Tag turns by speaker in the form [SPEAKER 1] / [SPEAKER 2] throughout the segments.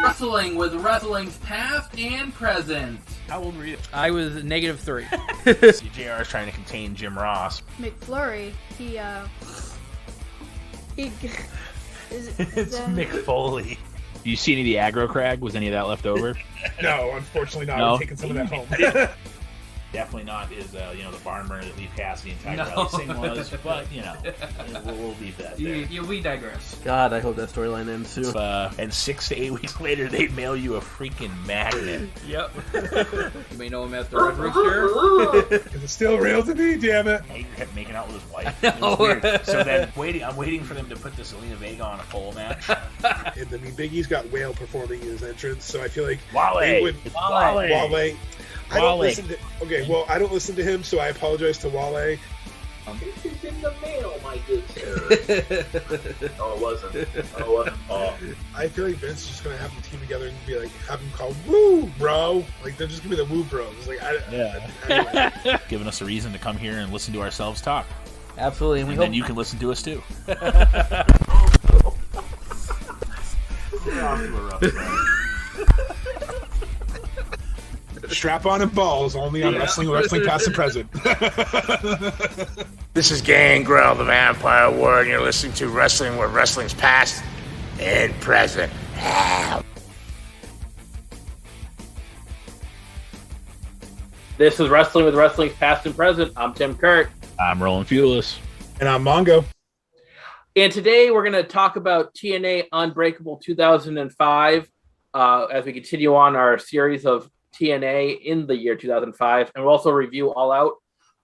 [SPEAKER 1] Wrestling with wrestling's past and present.
[SPEAKER 2] How old were you?
[SPEAKER 3] I was -3.
[SPEAKER 2] JR is trying to contain Jim Ross.
[SPEAKER 4] McFlurry,
[SPEAKER 2] It's Mick Foley. Do you see any of the aggro crag? Was any of that left over?
[SPEAKER 5] No, unfortunately not.
[SPEAKER 2] No?
[SPEAKER 5] I'm taking some of that home.
[SPEAKER 2] Definitely not is the barn burner that Lee Cassidy and Tiger Reilly thing was, but we'll leave that there.
[SPEAKER 1] We digress.
[SPEAKER 3] God, I hope that storyline ends soon.
[SPEAKER 2] And 6 to 8 weeks later, they mail you a freaking magnet.
[SPEAKER 3] Yep. You may know him as the Red Rooster.
[SPEAKER 5] Is it still real to me? Damn it!
[SPEAKER 2] He kept making out with his wife. It was weird. So then, I'm waiting for them to put the Selena Vega on a pole match.
[SPEAKER 5] And I mean, Big E's got Whale performing in his entrance, so I feel like
[SPEAKER 2] Wale.
[SPEAKER 5] Wale. I don't listen to. Okay, well, I don't listen to him, so I apologize to Wale.
[SPEAKER 6] This is in the mail, my good sir. No, it wasn't.
[SPEAKER 5] I feel like Vince is just gonna have them team together and be like, have them called Woo Bro. Like they're just gonna be the Woo Bros. Like, anyway.
[SPEAKER 2] Giving us a reason to come here and listen to ourselves talk.
[SPEAKER 3] Absolutely,
[SPEAKER 2] And then you can listen to us too.
[SPEAKER 5] Strap on and balls only on wrestling past and present.
[SPEAKER 7] This is Gangrel, the Vampire Ward, and you're listening to Wrestling where wrestling's past and present.
[SPEAKER 6] This is Wrestling with Wrestling's Past and Present. I'm Tim Kurt.
[SPEAKER 2] I'm Roland Fewless.
[SPEAKER 5] And I'm Mongo.
[SPEAKER 6] And today we're going to talk about TNA Unbreakable 2005 as we continue on our series of TNA in the year 2005. And we'll also review All Out.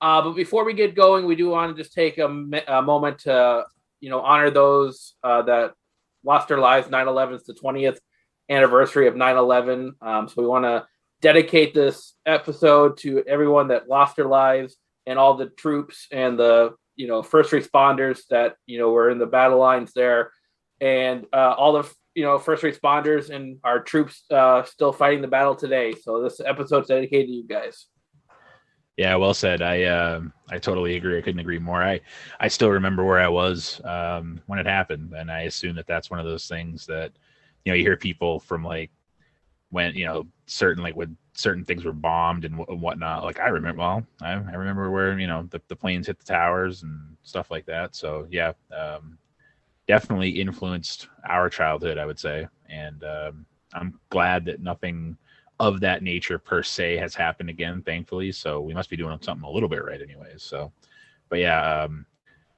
[SPEAKER 6] But before we get going, we do want to just take a moment to, honor those that lost their lives. 9/11 is the 20th anniversary of 9/11. So we want to dedicate this episode to everyone that lost their lives and all the troops and the, first responders that, were in the battle lines there, and all the, first responders and our troops still fighting the battle today. So this episode's dedicated to you guys.
[SPEAKER 2] Yeah, well said. I totally agree. I couldn't agree more. I still remember where I was when it happened, and I assume that that's one of those things that, you hear people from like when, when certain things were bombed and whatnot. Like I remember where, the planes hit the towers and stuff like that. So yeah, definitely influenced our childhood, I would say. And I'm glad that nothing of that nature per se has happened again, thankfully. So we must be doing something a little bit right anyways. So, but yeah,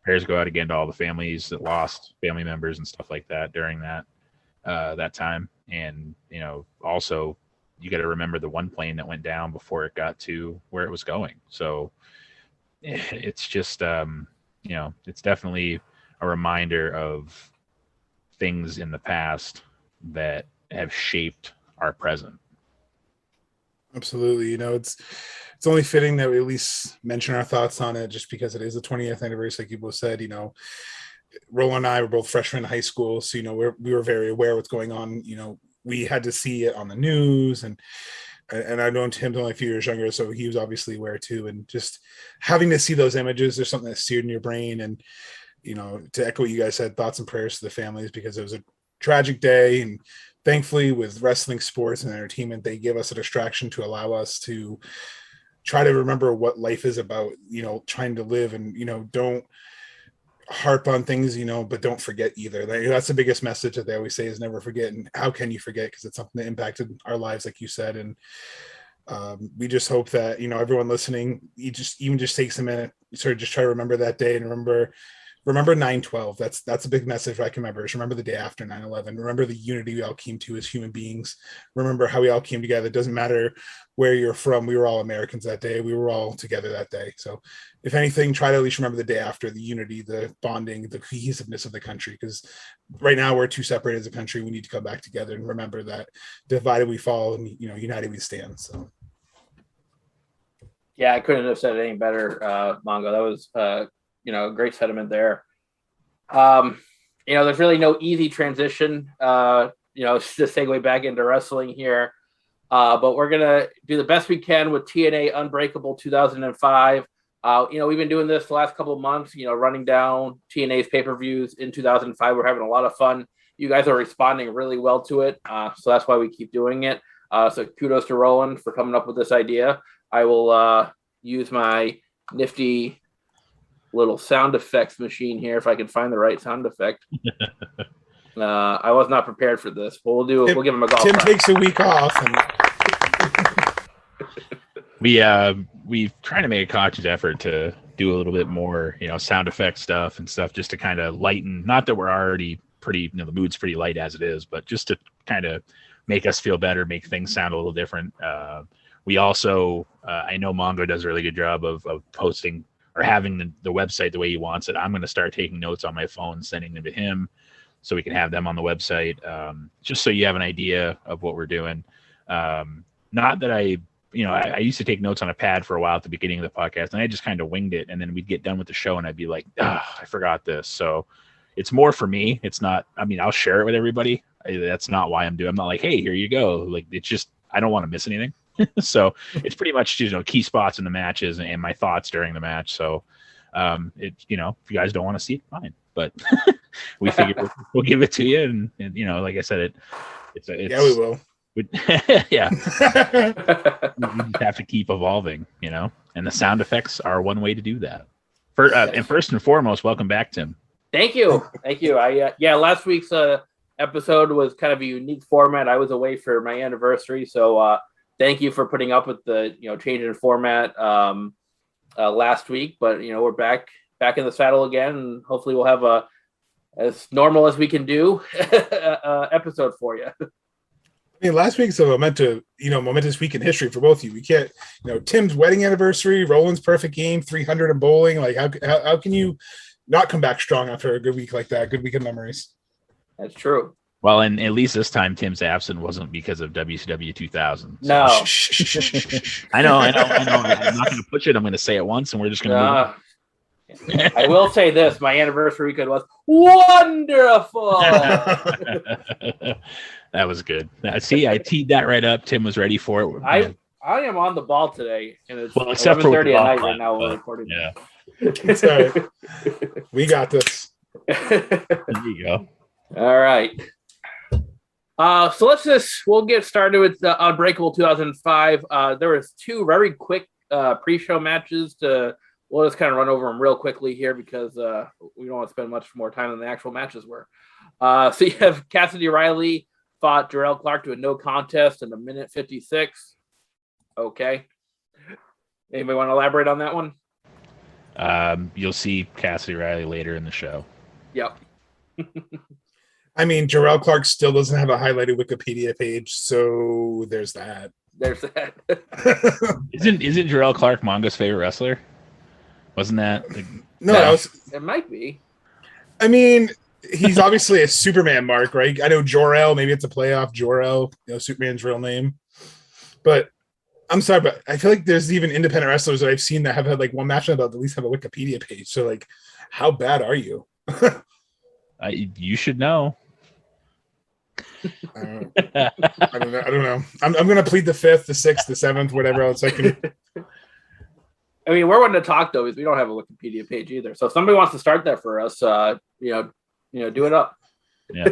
[SPEAKER 2] prayers go out again to all the families that lost family members and stuff like that during that time. And, also you got to remember the one plane that went down before it got to where it was going. So it's just, it's definitely a reminder of things in the past that have shaped our present.
[SPEAKER 5] Absolutely. It's only fitting that we at least mention our thoughts on it just because it is the 20th anniversary, like you both said. Roland and I were both freshmen in high school, so we were very aware of what's going on. We had to see it on the news, and I know Tim's only a few years younger, so he was obviously aware too. And just having to see those images, there's something that's seared in your brain. And to echo what you guys said, thoughts and prayers to the families, because it was a tragic day. And thankfully, with wrestling, sports, and entertainment, they give us a distraction to allow us to try to remember what life is about. Trying to live, and don't harp on things, but don't forget either. That's the biggest message that they always say is never forget. And how can you forget? Because it's something that impacted our lives, like you said. And we just hope that, everyone listening, even just takes a minute, sort of just try to remember that day and remember 9/12. That's a big message I can remember. Just remember the day after 9/11. Remember the unity we all came to as human beings. Remember how we all came together. It doesn't matter where you're from. We were all Americans that day. We were all together that day. So if anything, try to at least remember the day after, the unity, the bonding, the cohesiveness of the country. Because right now we're too separated as a country. We need to come back together and remember that divided we fall and, united we stand. So.
[SPEAKER 6] Yeah, I couldn't have said it any better, Mongo. That was, great sentiment there. There's really no easy transition, to segue back into wrestling here. But we're going to do the best we can with TNA Unbreakable 2005. We've been doing this the last couple of months, running down TNA's pay-per-views in 2005. We're having a lot of fun you guys are responding really well to it. So that's why we keep doing it. So kudos to Roland for coming up with this idea. I will use my nifty little sound effects machine here if I can find the right sound effect. I was not prepared for this, but we'll give him a golf.
[SPEAKER 5] Tim takes a week off.
[SPEAKER 2] We've trying to make a conscious effort to do a little bit more, sound effect stuff and stuff, just to kind of lighten. Not that we're already pretty, the mood's pretty light as it is, but just to kind of make us feel better, make things sound a little different. We also, I know Mongo does a really good job of posting or having the website the way he wants it. I'm going to start taking notes on my phone, sending them to him, so we can have them on the website, just so you have an idea of what we're doing. Not that I used to take notes on a pad for a while at the beginning of the podcast, and I just kind of winged it, and then we'd get done with the show, and I'd be like, I forgot this. So it's more for me. It's not, I'll share it with everybody. That's not why I'm doing. I'm not like, hey, here you go. Like, it's just, I don't want to miss anything. So it's pretty much, key spots in the matches and my thoughts during the match. So if you guys don't want to see it, fine. But we figure we'll give it to you. And like I said, it's
[SPEAKER 5] yeah, we will.
[SPEAKER 2] Yeah. We just have to keep evolving, and the sound effects are one way to do that. And first and foremost, welcome back, Tim.
[SPEAKER 6] Thank you. Last week's episode was kind of a unique format. I was away for my anniversary, so thank you for putting up with the change in format last week. But we're back in the saddle again, and hopefully we'll have a as normal as we can do episode for you.
[SPEAKER 5] Last week's a momentous week in history for both of you. We can't, Tim's wedding anniversary, Roland's perfect game, 300 in bowling. Like, how can you not come back strong after a good week like that? Good week of memories.
[SPEAKER 6] That's true.
[SPEAKER 2] Well, and at least this time Tim's absent wasn't because of WCW 2000. So.
[SPEAKER 6] No.
[SPEAKER 2] I know. I'm not going to push it. I'm going to say it once, and we're just going to move.
[SPEAKER 6] I will say this: my anniversary weekend was wonderful.
[SPEAKER 2] That was good. See, I teed that right up. Tim was ready for it.
[SPEAKER 6] I am on the ball today, and it's
[SPEAKER 2] except for
[SPEAKER 6] 11:30 at night right now. We're recording.
[SPEAKER 2] Yeah,
[SPEAKER 5] it's all right. We got this.
[SPEAKER 2] There you go.
[SPEAKER 6] All right. So we'll get started with the Unbreakable 2005. There was two very quick pre-show matches. We'll just kind of run over them real quickly here because we don't want to spend much more time than the actual matches were. So you have Cassidy Reilly fought Jarrell Clark to a no contest in 1:56. Okay. Anybody want to elaborate on that one?
[SPEAKER 2] You'll see Cassidy Reilly later in the show.
[SPEAKER 6] Yep.
[SPEAKER 5] Jarrell Clark still doesn't have a highlighted Wikipedia page, so there's that.
[SPEAKER 2] Isn't Jarrell Clark Mongo's favorite wrestler? Wasn't that?
[SPEAKER 5] No,
[SPEAKER 6] it might be.
[SPEAKER 5] He's obviously a Superman mark, right? I know Jor-El, maybe it's a playoff Jor-El, Superman's real name. But I'm sorry, but I feel like there's even independent wrestlers that I've seen that have had like one match that at least have a Wikipedia page. So like, how bad are you?
[SPEAKER 2] You should know.
[SPEAKER 5] I don't know. I'm going to plead the 5th, the 6th, the 7th, whatever else I can.
[SPEAKER 6] We're wanting to talk though, because we don't have a Wikipedia page either. So if somebody wants to start that for us, do it up.
[SPEAKER 2] Yeah.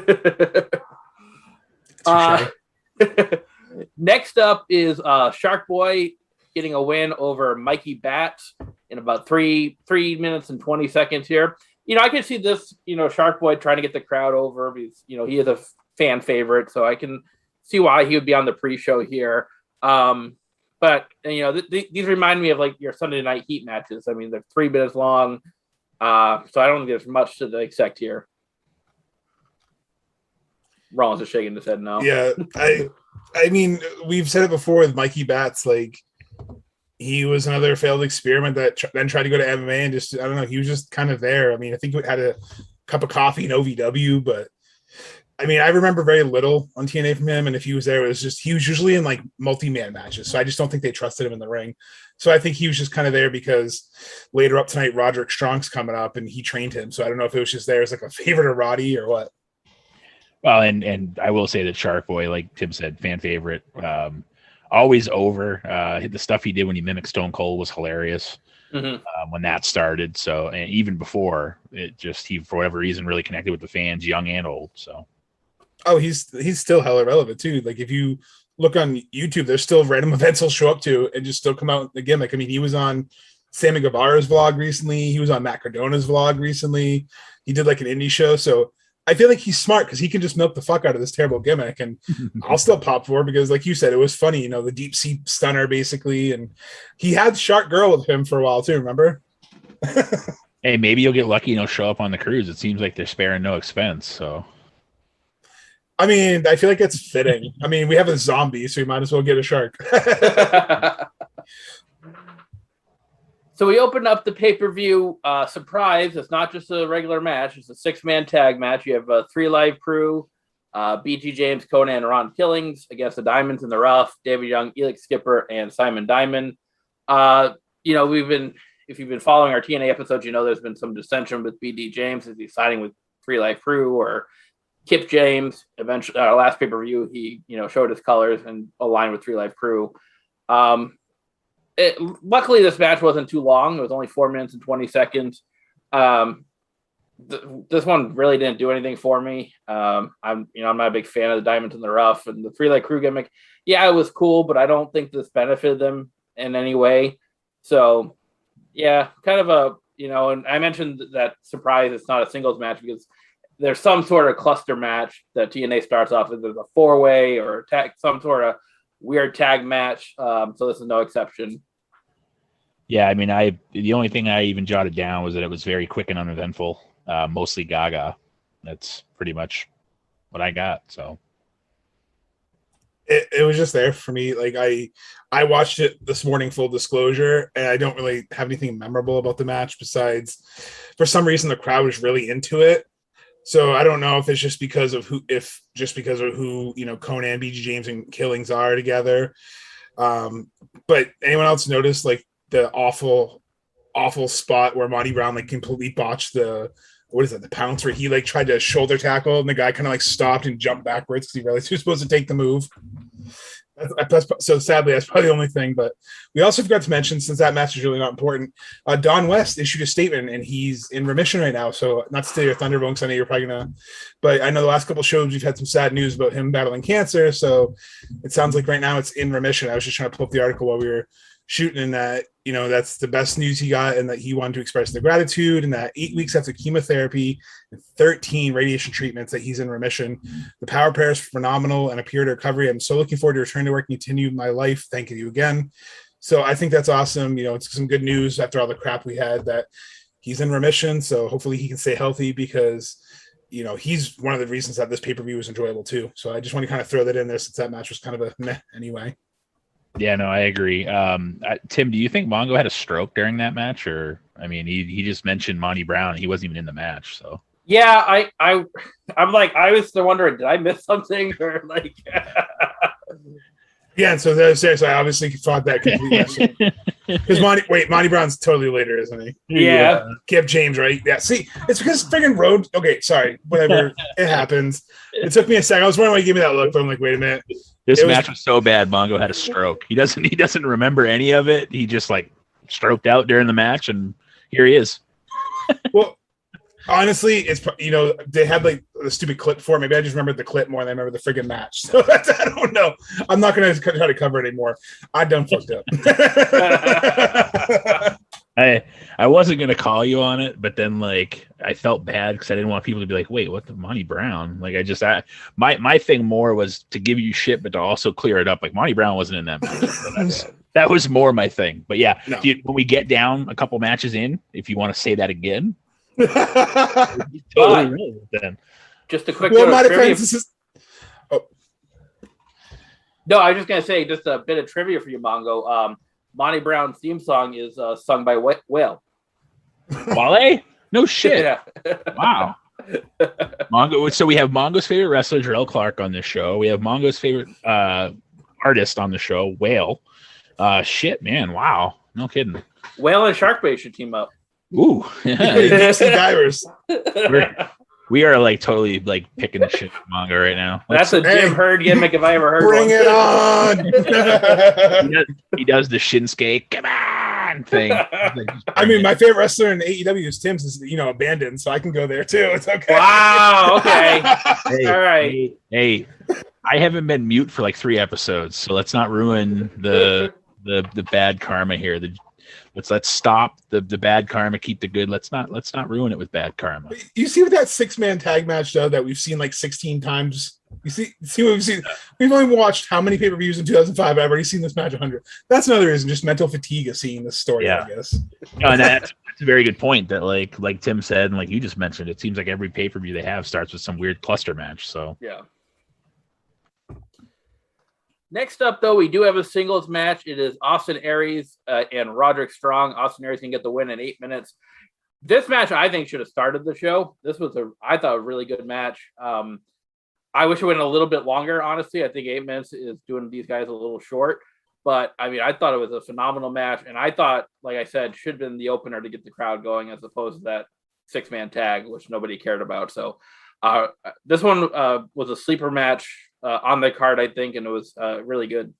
[SPEAKER 6] Next up is Sharkboy getting a win over Mikey Bats in about 3 minutes and 20 seconds here. I can see this, Sharkboy trying to get the crowd over because, he is a fan favorite. So I can see why he would be on the pre-show here. But, these remind me of like your Sunday night heat matches. They're 3 minutes long. So I don't think there's much to expect here. Rollins is shaking his head no.
[SPEAKER 5] Yeah. We've said it before with Mikey Bats, like he was another failed experiment that then tried to go to MMA and just, I don't know, he was just kind of there. I think he had a cup of coffee in OVW, but I remember very little on TNA from him. And if he was there, it was just, he was usually in like multi-man matches. So I just don't think they trusted him in the ring. So I think he was just kind of there because later up tonight, Roderick Strong's coming up and he trained him. So I don't know if it was just there as like a favorite of Roddy or what.
[SPEAKER 2] Well, and I will say that Sharkboy, like Tim said, fan favorite, always over. The stuff he did when he mimicked Stone Cold was hilarious when that started. So, and even before, he, for whatever reason, really connected with the fans, young and old. So,
[SPEAKER 5] Oh, he's still hella relevant too. Like if you look on YouTube, there's still random events he'll show up to and just still come out in the gimmick. I mean, he was on Sammy Guevara's vlog recently. He was on Matt Cardona's vlog recently. He did like an indie show. So I feel like he's smart because he can just milk the fuck out of this terrible gimmick, and I'll still pop for it because, like you said, it was funny. You know, the deep sea stunner basically, and he had Shark Girl with him for a while too. Remember?
[SPEAKER 2] Hey, maybe you'll get lucky and he'll show up on the cruise. It seems like they're sparing no expense. So,
[SPEAKER 5] I mean, I feel like it's fitting. I mean, we have a zombie, so we might as well get a shark.
[SPEAKER 6] So we opened up the pay-per-view surprise. It's not just a regular match. It's a 6-man tag match. You have 3 live crew, BG James, Conan, and Ron Killings against the Diamonds in the Rough, David Young, Elix Skipper, and Simon Diamond. You know, if you've been following our TNA episodes, you know there's been some dissension with BD James as he's siding with 3 live crew or Kip James. Eventually, our last pay-per-view, he showed his colors and aligned with 3 live crew. Luckily, this match wasn't too long. It was only 4 minutes and 20 seconds. This one really didn't do anything for me. I'm not a big fan of the Diamonds in the Rough and the 3 light crew gimmick. Yeah, it was cool, but I don't think this benefited them in any way. So, yeah, kind of a and I mentioned that surprise. It's not a singles match because there's some sort of cluster match that TNA starts off with. There's a 4-way or some sort of weird tag match. So this is no exception.
[SPEAKER 2] Yeah, I mean, the only thing I even jotted down was that it was very quick and uneventful, mostly Gaga. That's pretty much what I got. So
[SPEAKER 5] it was just there for me. Like I watched it this morning, full disclosure, and I don't really have anything memorable about the match besides, for some reason, the crowd was really into it. So I don't know if it's just because of who Conan, BG James, and Killings are together. But anyone else notice like the awful spot where Monty Brown like completely botched the pounce where he like tried to shoulder tackle and the guy kind of like stopped and jumped backwards because he realized he was supposed to take the move. So sadly, that's probably the only thing. But we also forgot to mention, since that match is really not important, Don West issued a statement and he's in remission right now. So not to steal your thunder, because I know you're probably but I know the last couple of shows we've had some sad news about him battling cancer. So it sounds like right now it's in remission. I was just trying to pull up the article while we were shooting, and that that's the best news he got, and that he wanted to express the gratitude, and that 8 weeks after chemotherapy and 13 radiation treatments that he's in remission. The power pair is phenomenal and a period of recovery. I'm so looking forward to returning to work and continue my life. Thank you again. So I think that's awesome. It's some good news after all the crap we had that he's in remission. So hopefully he can stay healthy, because he's one of the reasons that this pay-per-view was enjoyable too. So I just want to kind of throw that in there, since that match was kind of a meh anyway.
[SPEAKER 2] Yeah, no, I agree. Tim, do you think Mongo had a stroke during that match? Or, I mean, he just mentioned Monty Brown. He wasn't even in the match. So
[SPEAKER 6] yeah, I'm like, I was still wondering, did I miss something or like?
[SPEAKER 5] Yeah, and so seriously, I obviously thought that completely. Because Monty Brown's totally later, isn't he?
[SPEAKER 6] Yeah.
[SPEAKER 5] Kip James, right? Yeah. See, it's because friggin' Roode. Okay, sorry, whatever. It happens. It took me a second. I was wondering why you gave me that look, but I'm like, wait a minute.
[SPEAKER 2] This match was so bad, Mongo had a stroke. He doesn't remember any of it. He just like stroked out during the match, and here he is.
[SPEAKER 5] Well, honestly, it's they had like the stupid clip for it. Maybe I just remembered the clip more than I remember the friggin' match. So I don't know. I'm not gonna try to cover it anymore. I done fucked up.
[SPEAKER 2] I wasn't gonna call you on it, but then like I felt bad because I didn't want people to be like, wait, what the Monty Brown? Like my thing more was to give you shit, but to also clear it up. Like Monty Brown wasn't in that match. So that was more my thing. But yeah,
[SPEAKER 5] no.
[SPEAKER 2] When we get down a couple matches in, if you want to say that again,
[SPEAKER 6] totally then. Just a quick
[SPEAKER 5] No, I was
[SPEAKER 6] just gonna say just a bit of trivia for you, Mongo. Monty Brown's theme song is sung by Whale.
[SPEAKER 2] Wale? No shit.
[SPEAKER 6] Yeah.
[SPEAKER 2] Wow. Mongo. So we have Mongo's favorite wrestler, Jarrell Clark, on this show. We have Mongo's favorite artist on the show, Whale. Shit, man. Wow. No kidding.
[SPEAKER 6] Whale and Sharkboy should team up.
[SPEAKER 2] Ooh.
[SPEAKER 5] Divers.
[SPEAKER 2] We are like totally like picking the shit from Mongo right now.
[SPEAKER 6] That's a Jim Herd gimmick if I ever heard
[SPEAKER 5] Bring
[SPEAKER 6] one.
[SPEAKER 5] it on.
[SPEAKER 2] He does the Shinsuke. Come on. on thing.
[SPEAKER 5] I mean, my favorite wrestler in AEW is Tim's is, abandoned, so I can go there too. It's okay.
[SPEAKER 6] Wow. Okay.
[SPEAKER 2] Hey,
[SPEAKER 6] All right.
[SPEAKER 2] Hey, I haven't been mute for like 3 episodes, so let's not ruin the bad karma here. Let's stop the bad karma, keep the good. Let's not ruin it with bad karma.
[SPEAKER 5] You see what that 6-man tag match though that we've seen like 16 times. You see what we've seen. We've only watched how many pay-per-views in 2005. I've already seen this match 100. That's another reason, just mental fatigue of seeing this story.
[SPEAKER 2] Yeah.
[SPEAKER 5] I guess.
[SPEAKER 2] No, and that's a very good point. That like Tim said, and like you just mentioned, it seems like every pay-per-view they have starts with some weird cluster match. So
[SPEAKER 6] yeah. Next up, though, we do have a singles match. It is Austin Aries and Roderick Strong. Austin Aries can get the win in 8 minutes. This match, I think, should have started the show. This was I thought, a really good match. I wish it went a little bit longer, honestly. I think 8 minutes is doing these guys a little short. But, I mean, I thought it was a phenomenal match. And I thought, like I said, should have been the opener to get the crowd going as opposed to that 6-man tag, which nobody cared about. So this one was a sleeper match on the card, I think, and it was really good.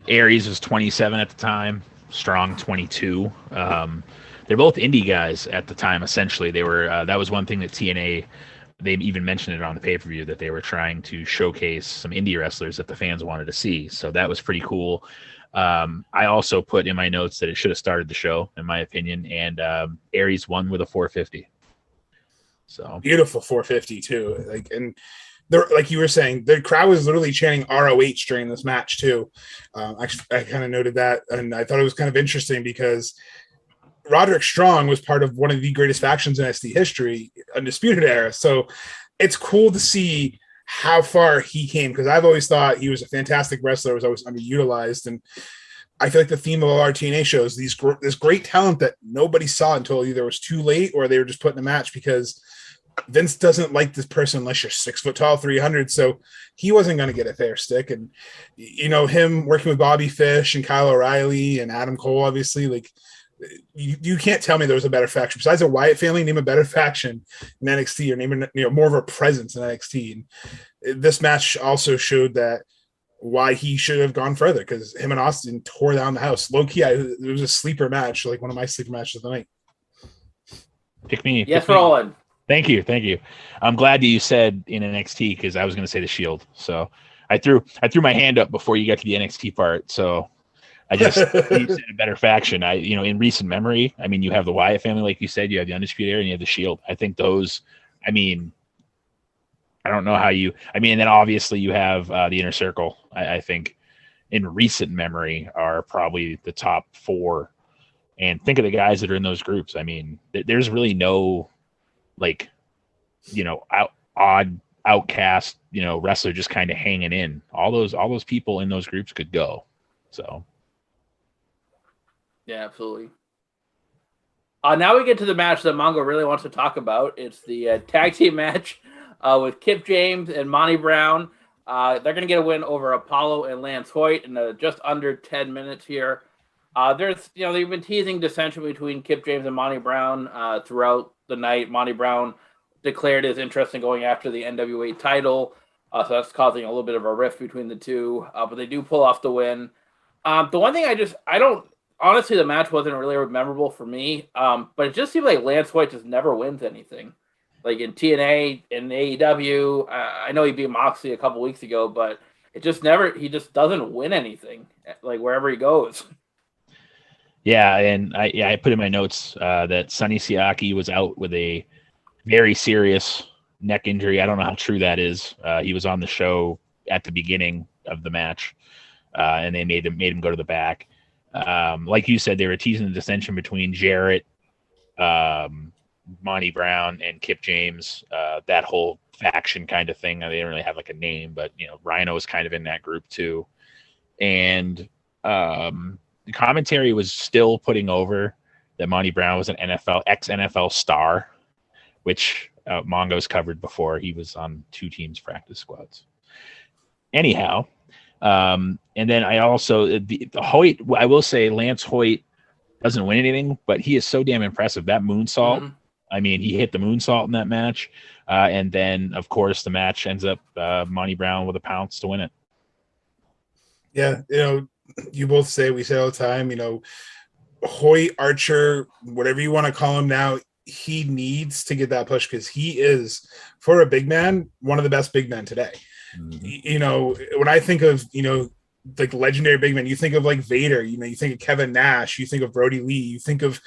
[SPEAKER 2] Aries was 27 at the time, Strong 22. They're both indie guys at the time. Essentially, they were. That was one thing that TNA. They even mentioned it on the pay-per-view that they were trying to showcase some indie wrestlers that the fans wanted to see. So that was pretty cool. I also put in my notes that it should have started the show, in my opinion, and Aries won with a 450. So
[SPEAKER 5] Beautiful 450 too. Like you were saying, the crowd was literally chanting ROH during this match too. I kind of noted that, and I thought it was kind of interesting because Roderick Strong was part of one of the greatest factions in SD history, Undisputed Era. So it's cool to see how far he came, because I've always thought he was a fantastic wrestler, was always underutilized, and I feel like the theme of all our TNA shows, this great talent that nobody saw until either it was too late or they were just put in a match, because Vince doesn't like this person unless you're 6 foot tall, 300. So he wasn't going to get a fair stick. And, him working with Bobby Fish and Kyle O'Reilly and Adam Cole, obviously, like you can't tell me there was a better faction besides the Wyatt family. Name a better faction in NXT, or name more of a presence in NXT. And this match also showed that why he should have gone further, because him and Austin tore down the house. Low key, it was a sleeper match, like one of my sleeper matches of the night.
[SPEAKER 2] Pick me.
[SPEAKER 6] Yes, Roland.
[SPEAKER 2] Thank you. I'm glad that you said in NXT, because I was going to say the Shield. So I threw my hand up before you got to the NXT part. So I just you said a better faction. In recent memory, I mean, you have the Wyatt family, like you said, you have the Undisputed Era, and you have the Shield. I think those. I mean, I don't know how you. I mean, and then obviously you have the Inner Circle. I think in recent memory are probably the top 4. And think of the guys that are in those groups. I mean, there's really no. Odd outcast, wrestler just kind of hanging in. All those people in those groups could go. So,
[SPEAKER 6] yeah, absolutely. Now we get to the match that Mongo really wants to talk about. It's the tag team match with Kip James and Monty Brown. They're going to get a win over Apollo and Lance Hoyt in just under 10 minutes here. They've been teasing dissension between Kip James and Monty Brown throughout the night. Monty Brown declared his interest in going after the NWA title, so that's causing a little bit of a rift between the two. But they do pull off the win. The one thing I don't honestly, the match wasn't really memorable for me. But it just seems like Lance Hoyt just never wins anything. Like in TNA and AEW, I know he beat Moxley a couple weeks ago, but he just doesn't win anything, like wherever he goes.
[SPEAKER 2] Yeah, and I put in my notes that Sonny Siaki was out with a very serious neck injury. I don't know how true that is. He was on the show at the beginning of the match, and they made him go to the back. Like you said, they were teasing the dissension between Jarrett, Monty Brown, and Kip James. That whole faction kind of thing. They didn't really have like a name, but Rhino was kind of in that group too. And the commentary was still putting over that Monty Brown was an ex-NFL star, which Mongo's covered before. He was on 2 teams' practice squads. Anyhow, and then I also the Hoyt. I will say Lance Hoyt doesn't win anything, but he is so damn impressive. That moonsault. Mm-hmm. I mean, he hit the moonsault in that match, and then of course the match ends up Monty Brown with a pounce to win it.
[SPEAKER 5] Yeah, you both say, we say all the time, Hoyt, Archer, whatever you want to call him now, he needs to get that push because he is, for a big man, one of the best big men today.
[SPEAKER 2] Mm-hmm.
[SPEAKER 5] When I think of, like legendary big men, you think of like Vader, you think of Kevin Nash, you think of Brody Lee, you think of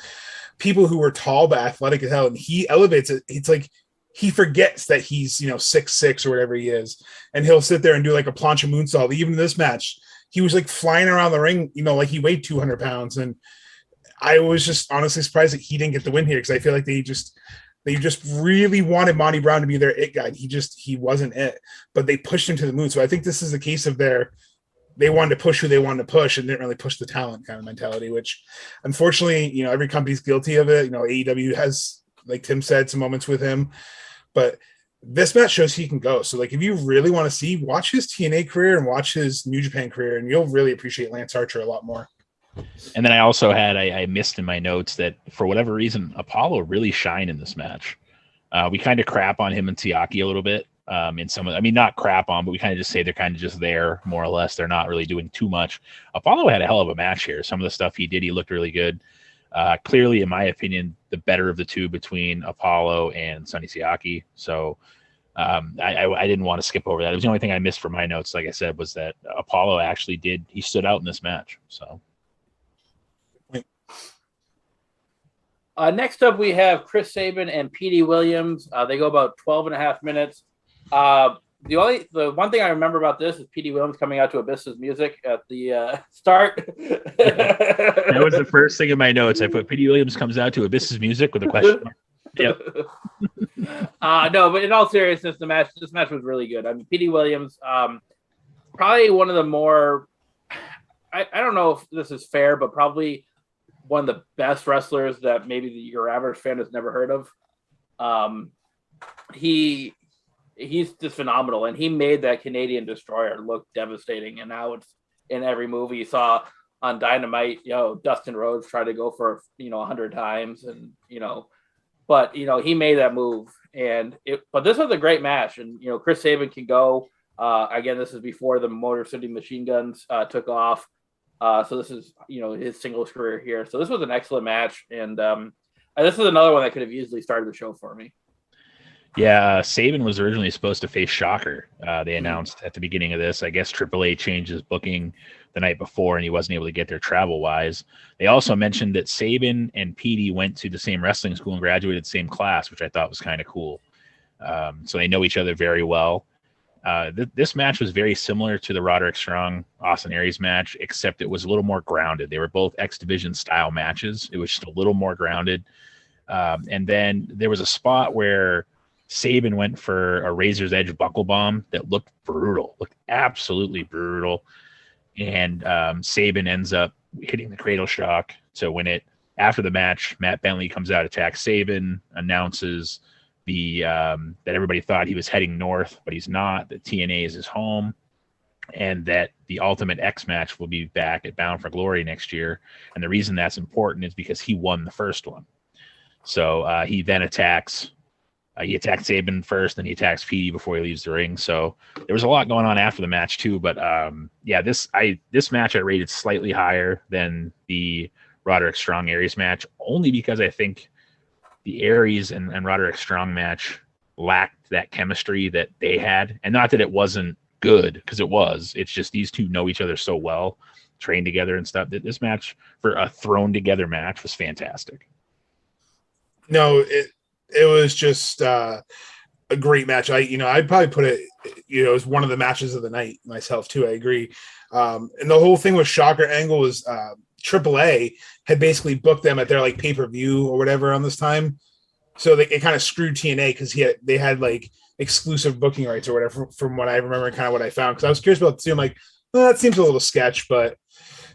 [SPEAKER 5] people who were tall but athletic as hell, and he elevates it. It's like he forgets that he's 6'6" or whatever he is, and he'll sit there and do like a plancha moonsault. Even in this match, he was like flying around the ring, like he weighed 200 pounds, and I was just honestly surprised that he didn't get the win here because I feel like they just really wanted Monty Brown to be their it guy. He wasn't it, but they pushed him to the moon. So I think this is a case of they wanted to push who they wanted to push and didn't really push the talent kind of mentality, which unfortunately, every company's guilty of it. AEW has, like Tim said, some moments with him, but this match shows he can go. So like, if you really want to see, watch his TNA career and watch his New Japan career, and you'll really appreciate Lance Archer a lot more.
[SPEAKER 2] And then I also had, I missed in my notes that for whatever reason, Apollo really shined in this match. We kind of crap on him and Siaki a little bit. In some of, not crap on, but we kind of just say they're kind of just there, more or less. They're not really doing too much. Apollo had a hell of a match here. Some of the stuff he did, he looked really good. Clearly, in my opinion, the better of the two between Apollo and Sonny Siaki. So I didn't want to skip over that. It was the only thing I missed from my notes, like I said, was that Apollo actually he stood out in this match. So.
[SPEAKER 6] Next up, we have Chris Sabin and Petey Williams. They go about 12 and a half minutes. The one thing I remember about this is Petey Williams coming out to Abyss's music at the start.
[SPEAKER 2] That was the first thing in my notes. I put Petey Williams comes out to Abyss's music with a question mark. Yep.
[SPEAKER 6] No, but in all seriousness, this match was really good. Petey Williams, probably one of the more, I don't know if this is fair, but probably one of the best wrestlers that maybe your average fan has never heard of. He's just phenomenal, and he made that Canadian Destroyer look devastating. And now it's in every movie. You saw on Dynamite, Dustin Rhodes try to go for 100 times, and but he made that move. But this was a great match, and Chris Sabin can go. Again, this is before the Motor City Machine Guns took off. So this is, his singles career here. So this was an excellent match. And this is another one that could have easily started the show for me.
[SPEAKER 2] Yeah, Sabin was originally supposed to face Shocker. They announced at the beginning of this. I guess AAA changed his booking the night before, and he wasn't able to get there travel-wise. They also mentioned that Sabin and Petey went to the same wrestling school and graduated the same class, which I thought was kind of cool. So they know each other very well. This match was very similar to the Roderick Strong Austin Aries match, except it was a little more grounded. They were both X Division style matches. It was just a little more grounded. And then there was a spot where Sabin went for a Razor's Edge buckle bomb that looked absolutely brutal. And Sabin ends up hitting the cradle shock to win it. After the match, Matt Bentley comes out, attacks Sabin, announces that everybody thought he was heading north, but he's not, that TNA is his home, and that the Ultimate X match will be back at Bound for Glory next year. And the reason that's important is because he won the first one. So he then attacks Sabin first, then he attacks Petey before he leaves the ring. So there was a lot going on after the match too. But this match I rated slightly higher than the Roderick Strong Aries match, only because I think the Aries and Roderick Strong match lacked that chemistry that they had. And not that it wasn't good, because it was. It's just these two know each other so well, trained together and stuff, that this match, for a thrown together match, was fantastic.
[SPEAKER 5] No, it was just a great match. I'd probably put it, as one of the matches of the night myself too. I agree. And the whole thing with Shocker Angle was AAA had basically booked them at their like pay-per-view or whatever on this time. So it kind of screwed TNA because they had like exclusive booking rights or whatever from what I remember and kind of what I found. Because I was curious about it too. I'm like, well, that seems a little sketch, but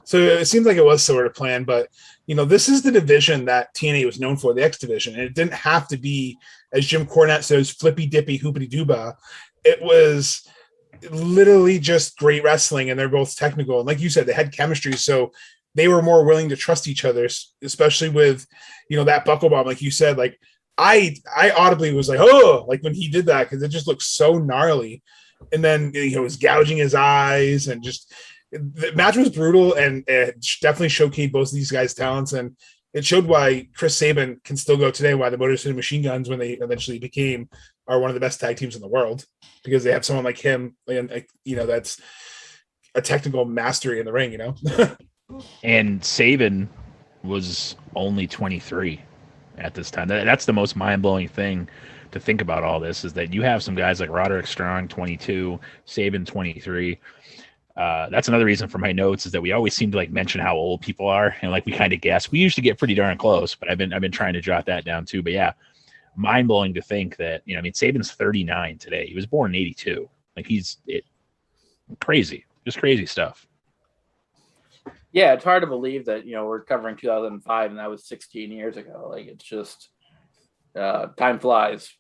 [SPEAKER 5] so it seems like it was sort of planned. But this is the division that TNA was known for, the X division, and it didn't have to be, as Jim Cornette says, flippy dippy hoopity dooba. It was literally just great wrestling, and they're both technical. And like you said, they had chemistry, so they were more willing to trust each other, especially with that buckle bomb, like you said. Like I audibly was like, oh, like when he did that, because it just looked so gnarly. And then he was gouging his eyes, and just the match was brutal, and it definitely showcased both of these guys' talents, and it showed why Chris Sabin can still go today, why the Motor City Machine Guns, when they eventually became, are one of the best tag teams in the world, because they have someone like him, and that's a technical mastery in the ring,
[SPEAKER 2] And Sabin was only 23 at this time. That's the most mind-blowing thing to think about all this, is that you have some guys like Roderick Strong, 22, Sabin, 23. That's another reason for my notes, is that we always seem to like mention how old people are, and like we kind of guess. We usually get pretty darn close, but I've been trying to jot that down too. But yeah, mind-blowing to think that, Sabin's 39 today. He was born in 82. Like crazy, just crazy stuff.
[SPEAKER 6] Yeah, it's hard to believe that, we're covering 2005 and that was 16 years ago. Like, it's just time flies.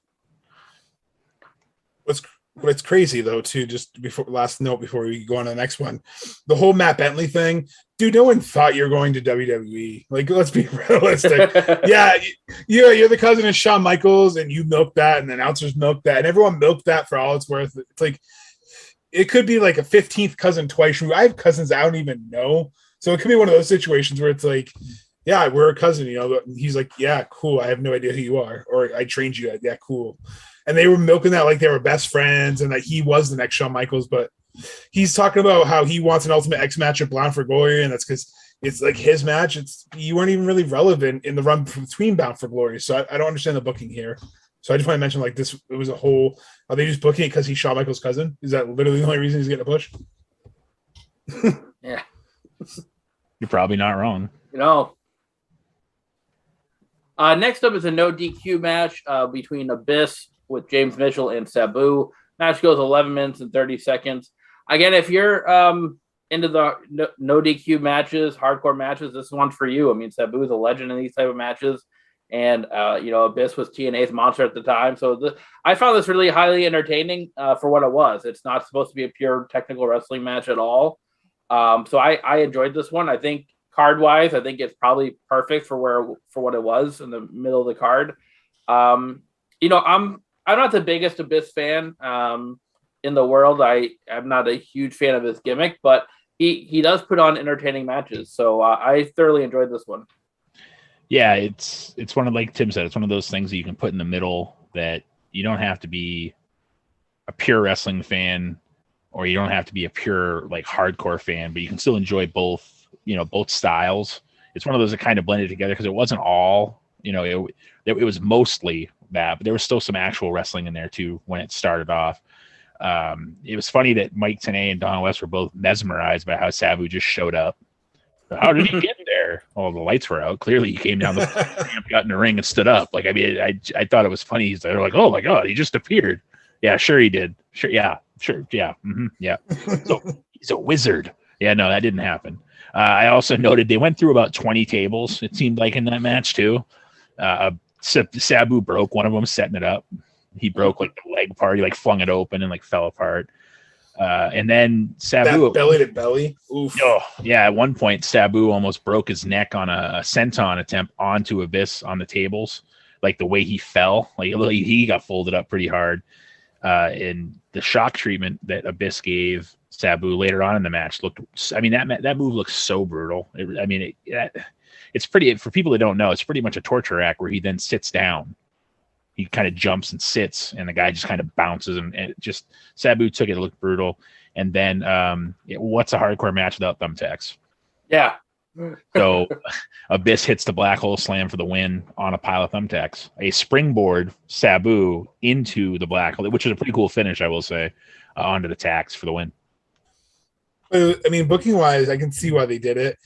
[SPEAKER 5] What's crazy though, too, just last note before we go on to the next one, the whole Matt Bentley thing, dude, no one thought you were going to WWE. Like, let's be realistic. Yeah, you're the cousin of Shawn Michaels, and you milked that, and the announcers milked that, and everyone milked that for all it's worth. It's like, it could be like a 15th cousin twice. I have cousins I don't even know. So it could be one of those situations where it's like, yeah, we're a cousin, He's like, yeah, cool. I have no idea who you are. Or I trained you. Yeah, cool. And they were milking that like they were best friends and that he was the next Shawn Michaels. But he's talking about how he wants an Ultimate X match at Bound for Glory. And that's because it's like his match. You weren't even really relevant in the run between Bound for Glory. So I don't understand the booking here. So I just want to mention, like, this, it was a whole, are they just booking it because he's Shawn Michaels' cousin? Is that literally the only reason he's getting a push?
[SPEAKER 6] Yeah.
[SPEAKER 2] You're probably not wrong.
[SPEAKER 6] Next up is a no DQ match between Abyss with James Mitchell and Sabu. Match goes 11 minutes and 30 seconds. Again, if you're into the no DQ matches, hardcore matches, this one's for you. I mean, Sabu is a legend in these type of matches. And, Abyss was TNA's monster at the time. So I found this really highly entertaining for what it was. It's not supposed to be a pure technical wrestling match at all. So I enjoyed this one. I think card-wise, I think it's probably perfect for what it was in the middle of the card. I'm not the biggest Abyss fan in the world. I'm not a huge fan of his gimmick, but he does put on entertaining matches. So I thoroughly enjoyed this one.
[SPEAKER 2] Yeah, it's one of, like Tim said, it's one of those things that you can put in the middle, that you don't have to be a pure wrestling fan, or you don't have to be a pure like hardcore fan, but you can still enjoy both styles. It's one of those that kind of blended together, because it wasn't all, it was mostly that, but there was still some actual wrestling in there too when it started off. It was funny that Mike Tenay and Don West were both mesmerized by how Sabu just showed up. How did he get there? Oh, the lights were out. Clearly, he came down the ramp, got in the ring, and stood up. Like, I mean, I thought it was funny. They're like, "Oh my god, he just appeared." Yeah, sure he did. Sure, yeah, sure, yeah, yeah. So he's a wizard. Yeah, no, that didn't happen. I also noted they went through about 20 tables. It seemed like in that match too. Sabu broke one of them setting it up. He broke like the leg part. He like flung it open and like fell apart. And then Sabu,
[SPEAKER 5] that belly to belly. Oof.
[SPEAKER 2] Oh, yeah. At one point, Sabu almost broke his neck on a senton attempt onto Abyss on the tables. Like the way he fell, like he got folded up pretty hard. And the shock treatment that Abyss gave Sabu later on in the match that move looks so brutal. It's pretty, for people that don't know, it's pretty much a torture act where he then sits down. He kind of jumps and sits, and the guy just kind of bounces, and it just, Sabu took it. It looked brutal. And then what's a hardcore match without thumbtacks?
[SPEAKER 6] Yeah.
[SPEAKER 2] So Abyss hits the black hole slam for the win on a pile of thumbtacks. A springboard Sabu into the black hole, which is a pretty cool finish, I will say, onto the tacks for the win.
[SPEAKER 5] I mean, booking-wise, I can see why they did it.